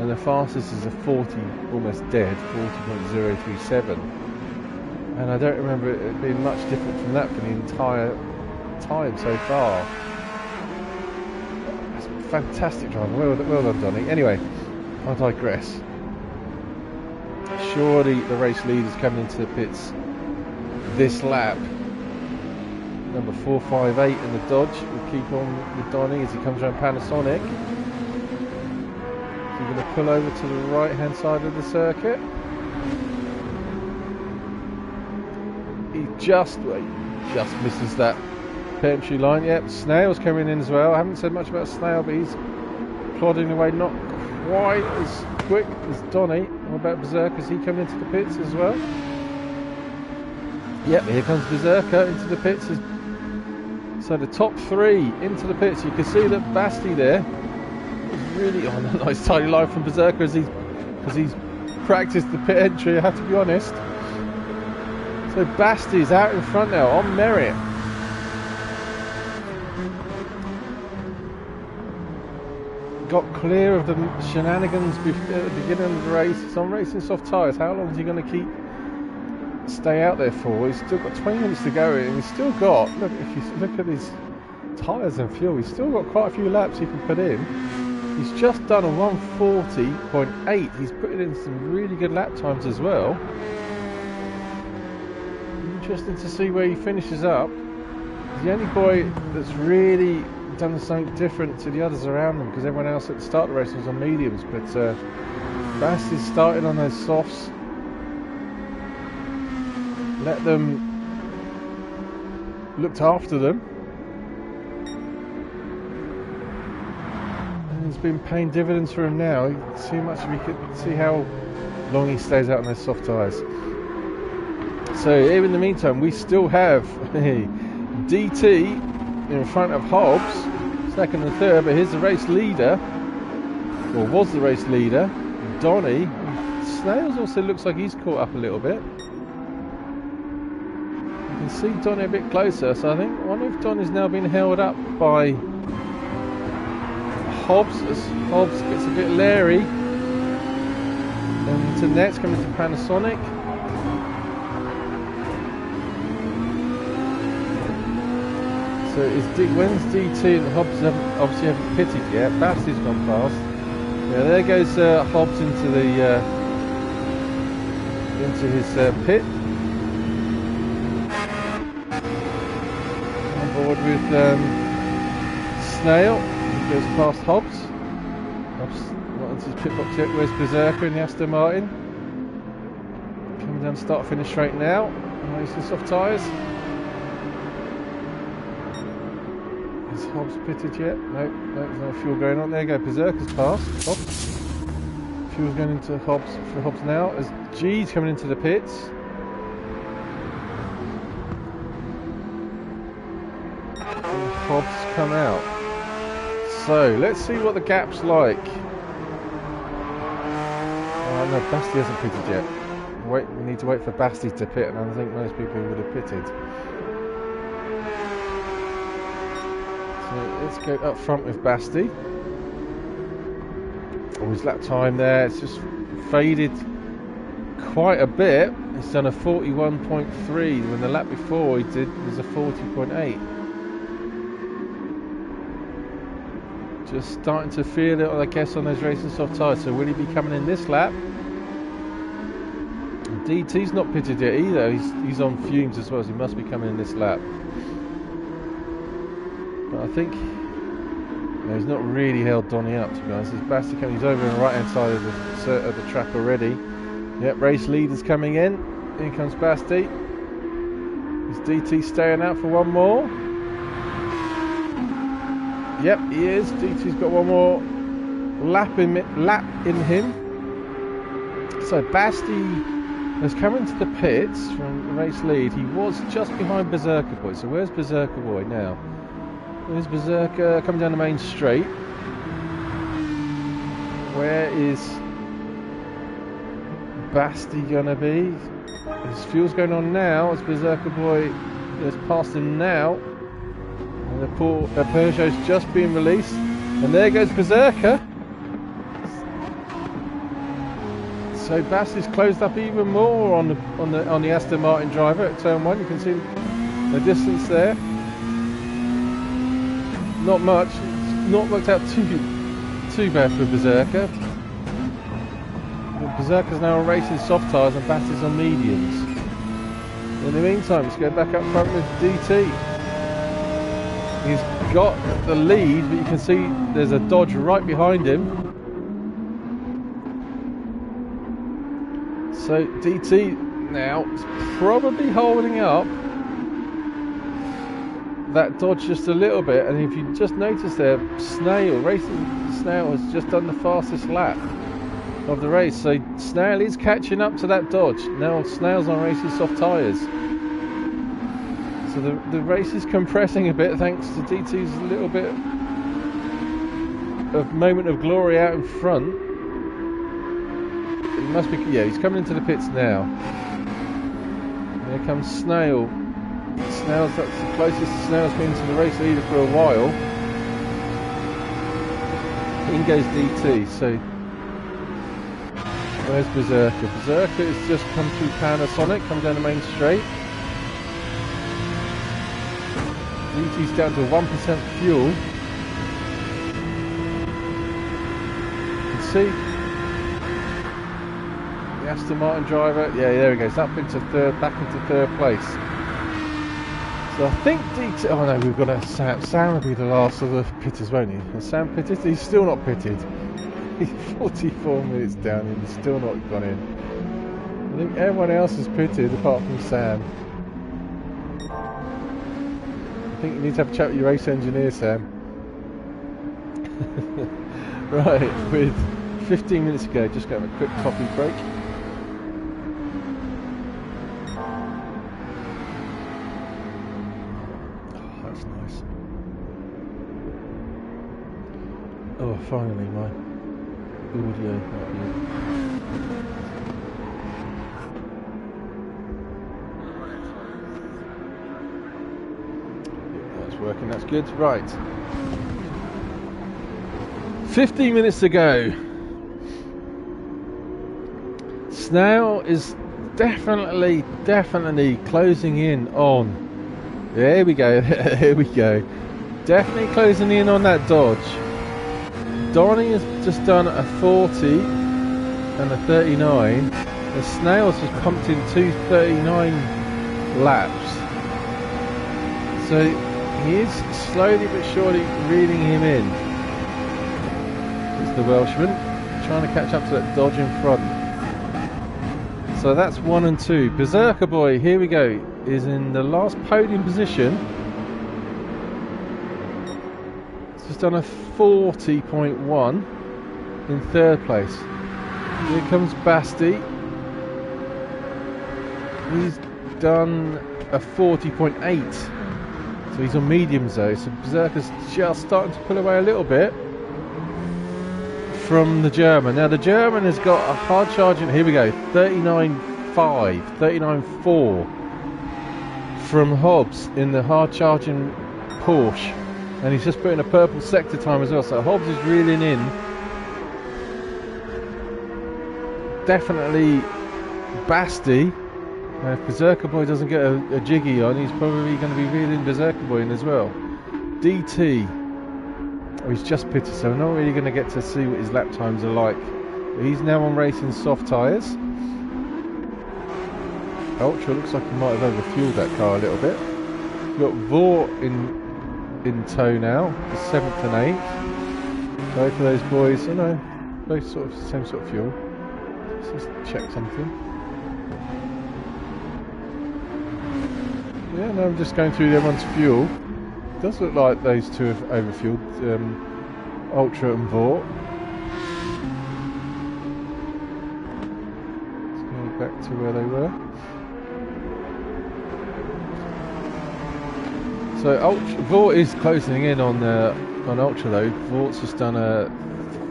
and the fastest is a 40, almost dead, 40.037. And I don't remember it being much different from that for the entire time so far. That's fantastic driving. Well done, Donny. Anyway, I digress. Surely the race leader's coming into the pits this lap. Number 458 in the Dodge will keep on with Donny as he comes around Panasonic. He's going to pull over to the right hand side of the circuit. He just misses that entry line. Yep, Snail's coming in as well. I haven't said much about Snail, but he's plodding away, not quite as quick as Donny. What about Berserker? Is he coming into the pits as well? Yep, here comes Berserker into the pits. So the top three into the pits. You can see that Basti there is really on a nice tidy line from Berserker as he's practiced the pit entry, I have to be honest. So Basti's out in front now on merit. Got clear of the shenanigans at the beginning of the race. It's on racing soft tyres. How long is he going to stay out there for? He's still got 20 minutes to go, and he's still got, look, if you look at his tyres and fuel, he's still got quite a few laps he can put in. He's just done a 140.8. He's putting in some really good lap times as well. Interesting to see where he finishes up. the only boy that's really done something different to the others around him, because everyone else at the start of the race was on mediums, but Basti's started on those softs. Let them looked after them, and it's been paying dividends for him now. See how much we could see how long he stays out on those soft tyres. So here in the meantime, we still have DT in front of Hobbs, second and third, but here's the race leader, or was the race leader, Donny. Snails also looks like he's caught up a little bit. You can see Donny a bit closer, so I wonder if Donny's now been held up by Hobbs, as Hobbs gets a bit leery. And to Nets coming to Panasonic. So when's DT and Hobbs obviously haven't pitted yet. Basti's gone past. Yeah, there goes Hobbs into his pit. On board with Snail. He goes past Hobbs. Hobbs not into his pit box yet. Where's Berserker in the Aston Martin? Coming down start finish straight now. Racing soft tyres. Is Hobbs pitted yet? No, there's no fuel going on. There you go, Berserker's past. Hobbs. Fuel's going into Hobbs for Hobbs now as G's coming into the pits. And Hobbs come out. So let's see what the gap's like. Oh no, Basti hasn't pitted yet. We need to wait for Basti to pit, and I think most people would have pitted. So let's go up front with Basti. Oh, his lap time there, it's just faded quite a bit. He's done a 41.3 when the lap before he did was a 40.8. Just starting to feel it, I guess, on those racing soft tyres. So will he be coming in this lap? DT's not pitted yet either. He's on fumes as well, so he must be coming in this lap. But I think he's not really held Donny up, to be honest. As Basti coming, he's over on the right hand side of the track already. Yep, race leader's coming in. Here comes Basti. Is DT staying out for one more? Yep, he is. DT's got one more lap in him. So Basti has come into the pits from the race lead. He was just behind Berserker Boy. So where's Berserker Boy now? There's Berserker coming down the main straight. Where is Basti gonna be? His fuel's going on now as Berserker Boy has passed him now. And the Peugeot's just been released. And there goes Berserker. So Basti's closed up even more on the Aston Martin driver at turn 1. You can see the distance there. Not much. It's not worked out too bad for Berserker. But Berserker's now racing soft tyres and Basti's on mediums. In the meantime, let's go back up front with DT. He's got the lead, but you can see there's a Dodge right behind him. So DT now is probably holding up that Dodge just a little bit, and if you just notice there, Racing Snail has just done the fastest lap of the race, so Snail is catching up to that Dodge. Now Snail's on racing soft tyres. So the race is compressing a bit thanks to DT's little bit of moment of glory out in front. It must be, yeah, he's coming into the pits now. Here comes Snail. That's the closest Snail's been to the race leader for a while. In goes DT, so where's Berserker? Berserker has just come through Panasonic, come down the main straight. DT's down to 1% fuel. You can see the Aston Martin driver, yeah, there he goes, back into third place. So I think oh no, we've got a Sam. Sam will be the last of the pitters, won't he? And Sam pitted. He's still not pitted. He's 44 minutes down and he's still not gone in. I think everyone else has pitted apart from Sam. I think you need to have a chat with your race engineer, Sam. Right, with 15 minutes ago, just going to have a quick coffee break. Oh, that's nice. Oh, finally, my audio. That's working, that's good. Right. 15 minutes to go. Snail is definitely closing in on. There we go. Here we go. Definitely closing in on that Dodge. Donnie has just done a 40 and a 39. The Snails has pumped in 239 laps. So he is slowly but surely reeling him in. The Welshman trying to catch up to that Dodge in front. So that's 1 and 2. Berserker Boy, here we go, is in the last podium position. He's just done a 40.1 in 3rd place. Here comes Basti. He's done a 40.8. So he's on mediums though. So Berserker's just starting to pull away a little bit from the German. Now the German has got a hard charging, here we go, 39.5, 39.4 from Hobbs in the hard charging Porsche, and he's just put in a purple sector time as well, so Hobbs is reeling in. Definitely Basti. If Berserker Boy doesn't get a jiggy on, he's probably going to be reeling Berserker Boy in as well. DT. Oh, he's just pitted, so we're not really going to get to see what his lap times are like. But he's now on racing soft tyres. Ultra looks like he might have overfueled that car a little bit. We've got Vaught in tow now, the 7th and 8th. Both of those boys, I know, both sort of same sort of fuel. Let's just check something. Yeah, no, I'm just going through everyone's fuel. It does look like those two have overfueled, Ultra and Vaught. Let's go back to where they were. So Vaught is closing in on Ultra though. Vaught's just done a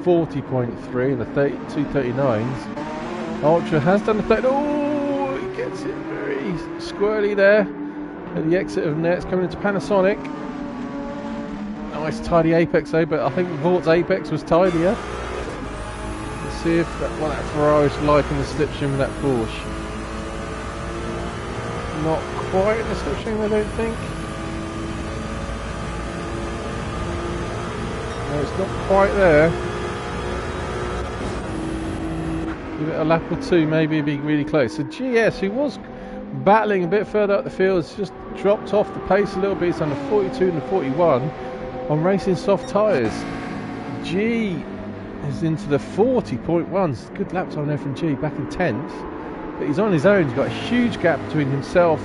40.3 and a 239s. Ultra has done a 30. Oh, he gets it very squirrely there at the exit of nets, coming into Panasonic. Nice tidy apex though, but I think Vaught's apex was tidier. Let's see if what that Ferrari's like in the slipstream with that Porsche. Not quite in the slipstream, I don't think. No, it's not quite there. Give it a lap or two, maybe it'd be really close. So GS, who was battling a bit further up the field, has just dropped off the pace a little bit. It's on a 42 and a 41 on racing soft tyres. G is into the 40.1s. Good lap time there from G, back in 10th. But he's on his own. He's got a huge gap between himself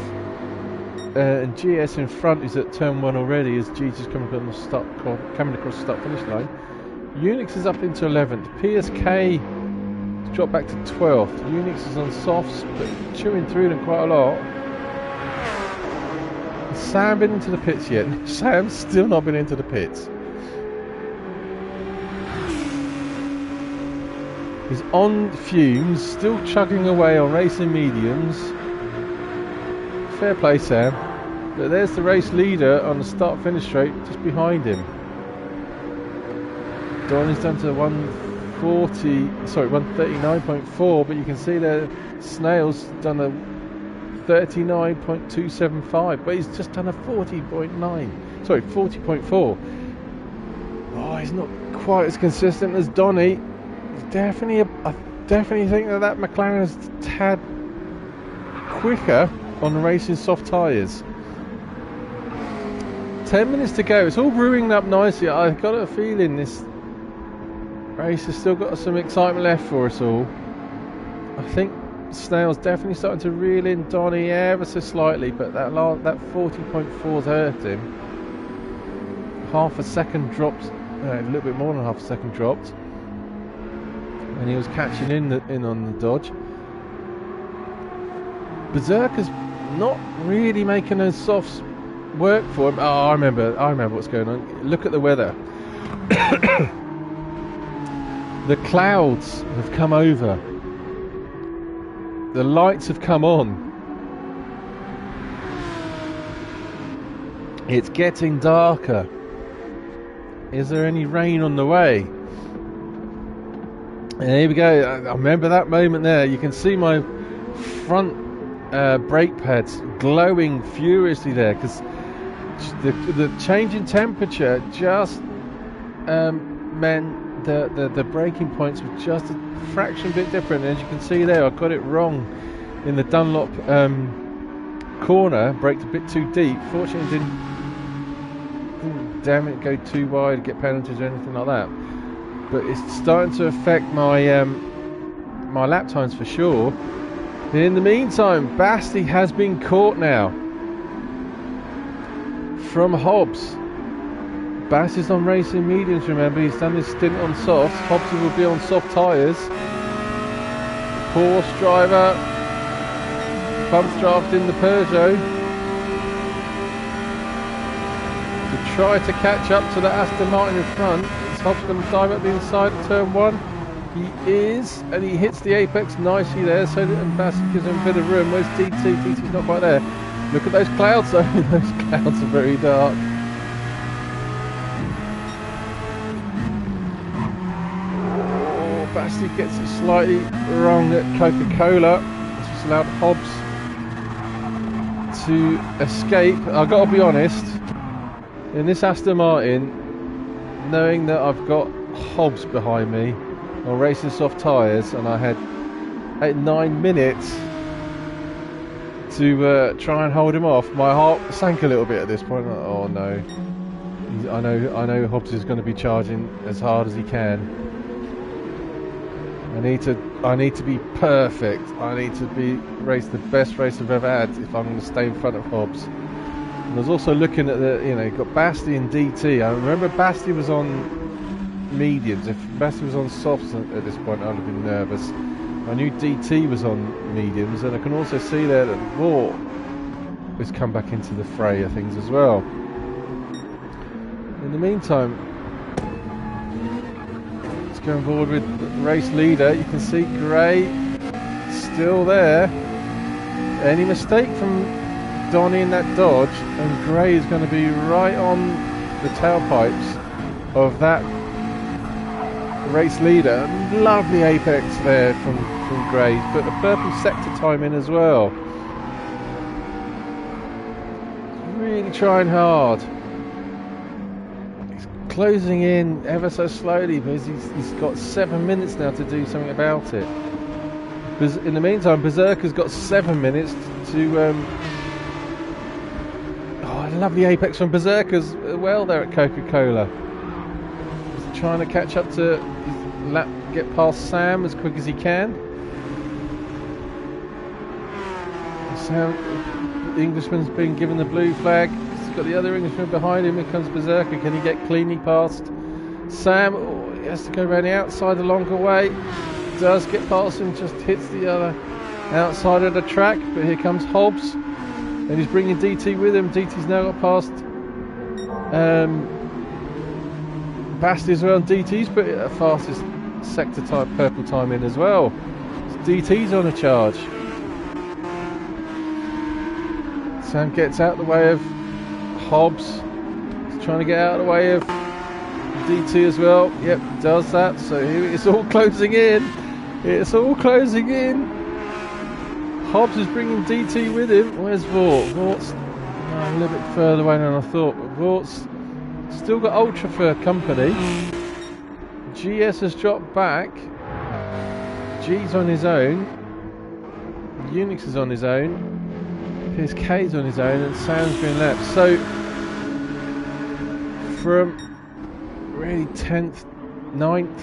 and GS in front. Is at turn 1 already as G just coming across the start finish line. Unix is up into 11th. PSK has dropped back to 12th. Unix is on softs but chewing through them quite a lot. Has Sam been into the pits yet? Sam's still not been into the pits. He's on fumes, still chugging away on racing mediums. Fair play, Sam. But there's the race leader on the start-finish straight just behind him. Donnie's done to 139.4, but you can see there Snail's done a 39.275, but he's just done a 40.4. Oh, he's not quite as consistent as Donnie. Definitely, I definitely think that McLaren is a tad quicker on racing soft tyres. 10 minutes to go. It's all brewing up nicely. I've got a feeling this race has still got some excitement left for us all. I think Snail's definitely starting to reel in Donny ever so slightly, but that 40.4's hurt him. Half a second dropped, a little bit more than half a second dropped, and he was catching in on the dodge. Berserker's not really making those softs work for him. Oh, I remember what's going on. Look at the weather. The clouds have come over. The lights have come on. It's getting darker. Is there any rain on the way? And here we go. I remember that moment there. You can see my front brake pads glowing furiously there, because the change in temperature just meant the braking points were just a fraction bit different. And as you can see there, I got it wrong in the Dunlop corner, braked a bit too deep. Fortunately didn't damn it go too wide, get penalties or anything like that, but it's starting to affect my my lap times for sure. And in the meantime, Basti has been caught now from Hobbs. Basti's on racing mediums, remember, he's done his stint on softs. Hobbs will be on soft tyres. Porsche driver bumps draft in the Peugeot to try to catch up to the Aston Martin in front. Is Hobbs going to dive up the inside of turn 1? He is, and he hits the apex nicely there, so that Basti gives him a bit of room. Where's DT? DT's not quite there. Look at those clouds though. Those clouds are very dark. Basti gets it slightly wrong at Coca-Cola. This just allowed Hobbs to escape. I've got to be honest, in this Aston Martin, knowing that I've got Hobbs behind me on racing soft tyres, and I had 9 minutes to try and hold him off, my heart sank a little bit at this point. Oh no, I know Hobbs is going to be charging as hard as he can. I need to be perfect. I need to race the best race I've ever had if I'm going to stay in front of Hobbs. And I was also looking at you've got Basti and DT. I remember Basti was on mediums. If Basti was on softs at this point, I'd have been nervous. I knew DT was on mediums, and I can also see there that Vaught has come back into the fray of things as well. In the meantime, going forward with the race leader. You can see Gray still there. Any mistake from Donny in that dodge, and Gray is going to be right on the tailpipes of that race leader. Lovely apex there from Gray. He's put a purple sector time in as well. Really trying hard. Closing in ever so slowly, because he's got 7 minutes now to do something about it. Because in the meantime, Berserker's got 7 minutes to lovely apex from Berserker's well there at Coca-Cola. He's trying to catch up to get past Sam as quick as he can. Sam, the Englishman's been given the blue flag. Got the other Englishman behind him. Here comes Berserker. Can he get cleanly past Sam? Oh, he has to go around the outside the longer way. Does get past him, just hits the other outside of the track. But here comes Hobbs, and he's bringing DT with him. DT's now got past Basti as well. DT's put it at fastest sector type purple time in as well. So DT's on a charge. Sam gets out the way of Hobbs. He's trying to get out of the way of DT as well. Yep, does that. So here it's all closing in. It's all closing in. Hobbs is bringing DT with him. Where's Vaught? Vaught's a little bit further away than I thought, but Vaught's still got Ultra for company. GS has dropped back. G's on his own. Unix is on his own. Here's K's on his own, and Sam's been left. So from really 10th, 9th.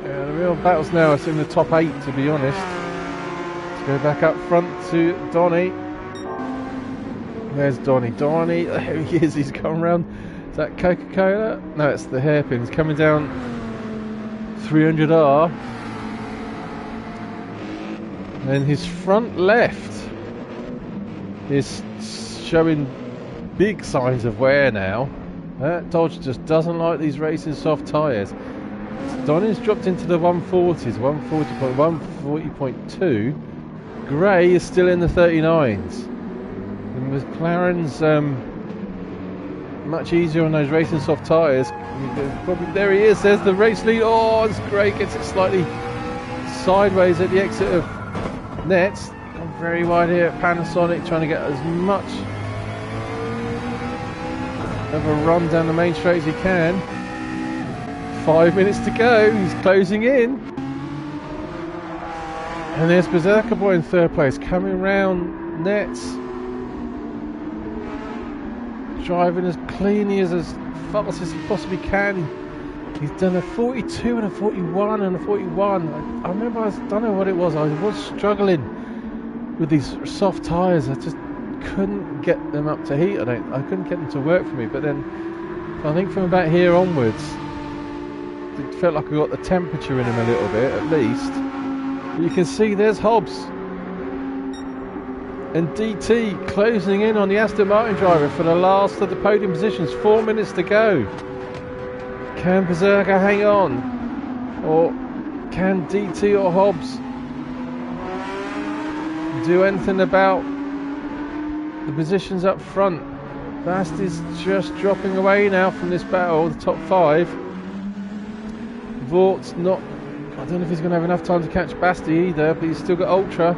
The real battles now is in the top 8, to be honest. Let's go back up front to Donny. There's Donny. Donny, there he is. He's coming round. Is that Coca-Cola? No, it's the hairpins coming down 300R. And his front left is showing big signs of wear now. That Dodge just doesn't like these racing soft tyres. Donny's dropped into the 140s, 140.1, 140.2. Gray is still in the 39s. And with McLaren's much easier on those racing soft tyres. There he is, there's the race lead. Oh, it's Gray, gets it slightly sideways at the exit of nets. Gone very wide here at Panasonic, trying to get as much of a run down the main straight as he can. 5 minutes to go, he's closing in. And there's Berserker Boy in third place, coming round nets. Driving as cleanly as fast as he possibly can. He's done a 42 and a 41 and a 41. I remember, I don't know what it was, I was struggling with these soft tyres. I just couldn't get them up to heat. I couldn't get them to work for me. But then I think from about here onwards, it felt like I got the temperature in them a little bit at least. But you can see there's Hobbs and DT closing in on the Aston Martin driver for the last of the podium positions. 4 minutes to go. Can Berserker hang on, or can DT or Hobbs do anything about the positions up front? Bast is just dropping away now from this battle, the top 5. Vort's not, I don't know if he's going to have enough time to catch Basti either, but he's still got Ultra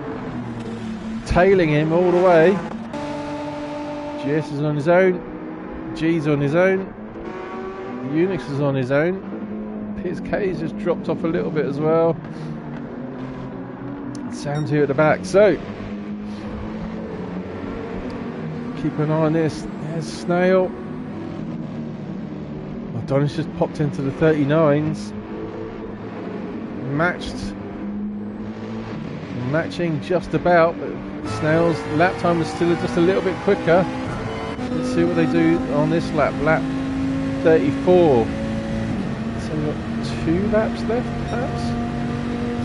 tailing him all the way. GS is on his own, G's on his own, Unix is on his own. Piers K's just dropped off a little bit as well. Sam's here at the back, so keep an eye on this. There's Snail. Adonis just popped into the 39s. Matching just about, but Snail's lap time is still just a little bit quicker. Let's see what they do on this lap. Lap 34. So we've got 2 laps left, perhaps.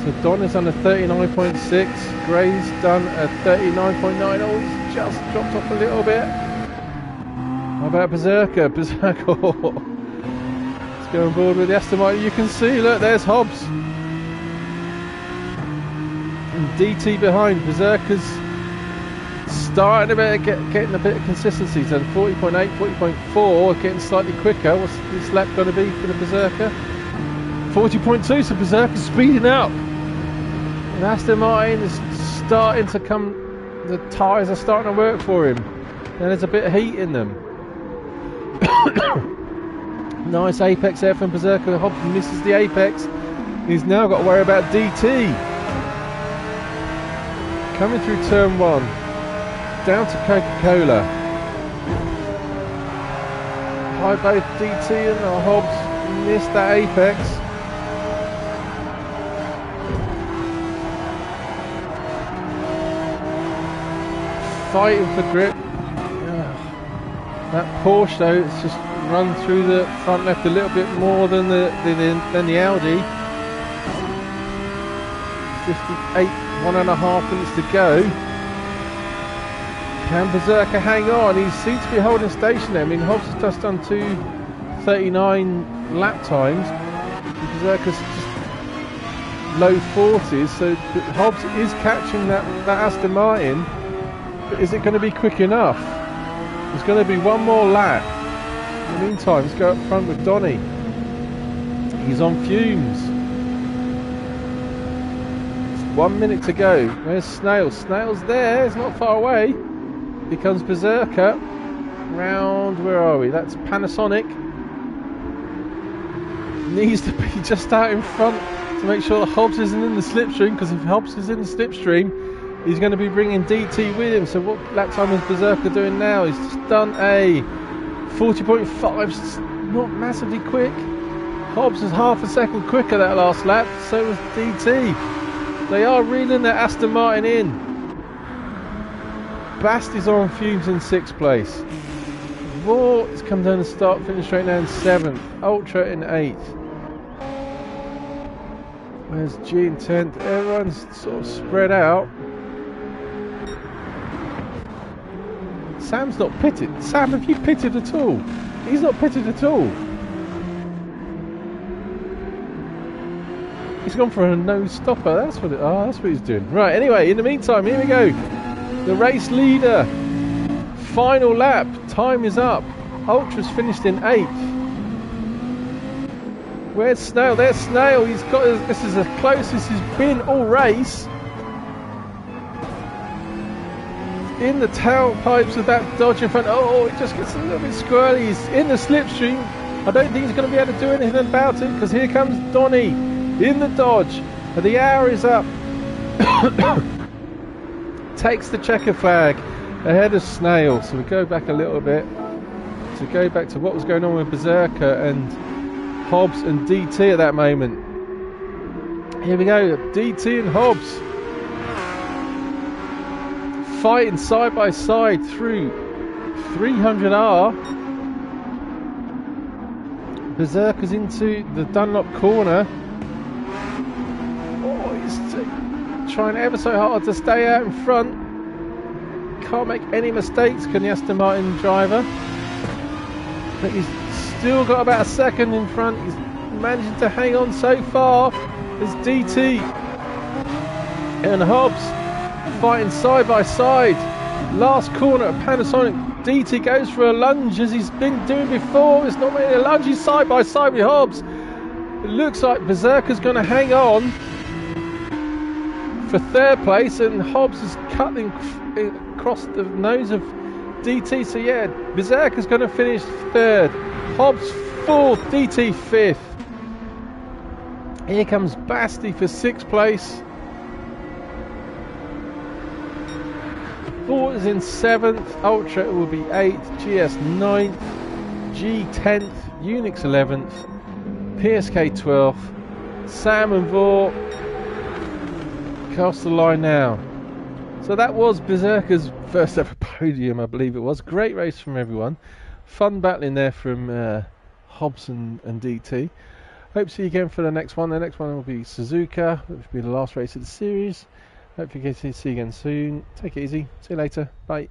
So Don has done a 39.6. Gray's done a 39.9. Oh, he's just dropped off a little bit. How about Berserker? Berserker. Let's go on board with the Aston Martin. You can see, look, there's Hobbs. And DT behind. Berserker's starting a bit, getting a bit of consistency. So 40.8, 40.4, getting slightly quicker. What's this lap going to be for the Berserker? 40.2, so Berserker's speeding up. And Aston Martin is starting to come, the tyres are starting to work for him. And there's a bit of heat in them. Nice apex there from Berserker. Hobbs misses the apex. He's now got to worry about DT. Coming through turn 1. Down to Coca-Cola. Both DT and Hobbs missed that apex. Fighting for grip. That Porsche though, it's just run through the front left a little bit more than the Audi. 58, 1.5 minutes to go. Can Berserker hang on? He seems to be holding station there. I mean, Hobbs has just done 2:39 lap times. Berserker's just low 40s, so Hobbs is catching that Aston Martin. But is it going to be quick enough? There's going to be one more lap. In the meantime, let's go up front with Donny. He's on fumes. 1 minute to go. Where's Snail? Snail's there. It's not far away. Here comes Berserker. Round, where are we? That's Panasonic. Needs to be just out in front to make sure that Hobbs isn't in the slipstream, because if Hobbs is in the slipstream, he's going to be bringing DT with him. So what lap time is Berserker doing now? He's just done a 40.5, not massively quick. Hobbs was half a second quicker that last lap, so was DT. They are reeling their Aston Martin in. Basti's on fumes in 6th place. Vaught has come down the start, finish straight now in 7th. Ultra in 8th. Where's G in 10th? Everyone's sort of spread out. Sam's not pitted. Sam, have you pitted at all? He's not pitted at all. He's gone for a no stopper. That's what he's doing. Right, anyway, in the meantime, here we go. The race leader. Final lap. Time is up. Ultra's finished in 8th. Where's Snail? There's Snail. He's got. This is as close as he's been all race. In the tailpipes of that Dodge in front. Oh, it just gets a little bit squirrely. He's in the slipstream. I don't think he's going to be able to do anything about it because here comes Donny in the Dodge. And the hour is up. Takes the checker flag ahead of Snail. So we go back a little bit to go back to what was going on with Berserker and Hobbs and DT at that moment. Here we go. DT and Hobbs fighting side by side through 300R. Berserker's into the Dunlop corner. Oh, he's trying ever so hard to stay out in front. Can't make any mistakes, can the Aston Martin driver. But he's still got about a second in front. He's managing to hang on so far as DT and Hobbs fighting side by side. Last corner of Panasonic. DT goes for a lunge as he's been doing before. It's not really a lunge. He's side by side with Hobbs. It looks like Berserker's going to hang on for 3rd place, and Hobbs is cutting across the nose of DT. So yeah, Berserker's going to finish 3rd. Hobbs 4th. DT 5th. Here comes Basti for 6th place. Vaught is in 7th, Ultra will be 8th, GS 9th, G 10th, Unix 11th, PSK 12th, Sam and Vaught cross the line now. So that was Berserker's first ever podium, I believe it was. Great race from everyone. Fun battling there from Hobbs and DT. Hope to see you again for the next one. The next one will be Suzuka, which will be the last race of the series. Hopefully get to see you again soon. Take it easy. See you later. Bye.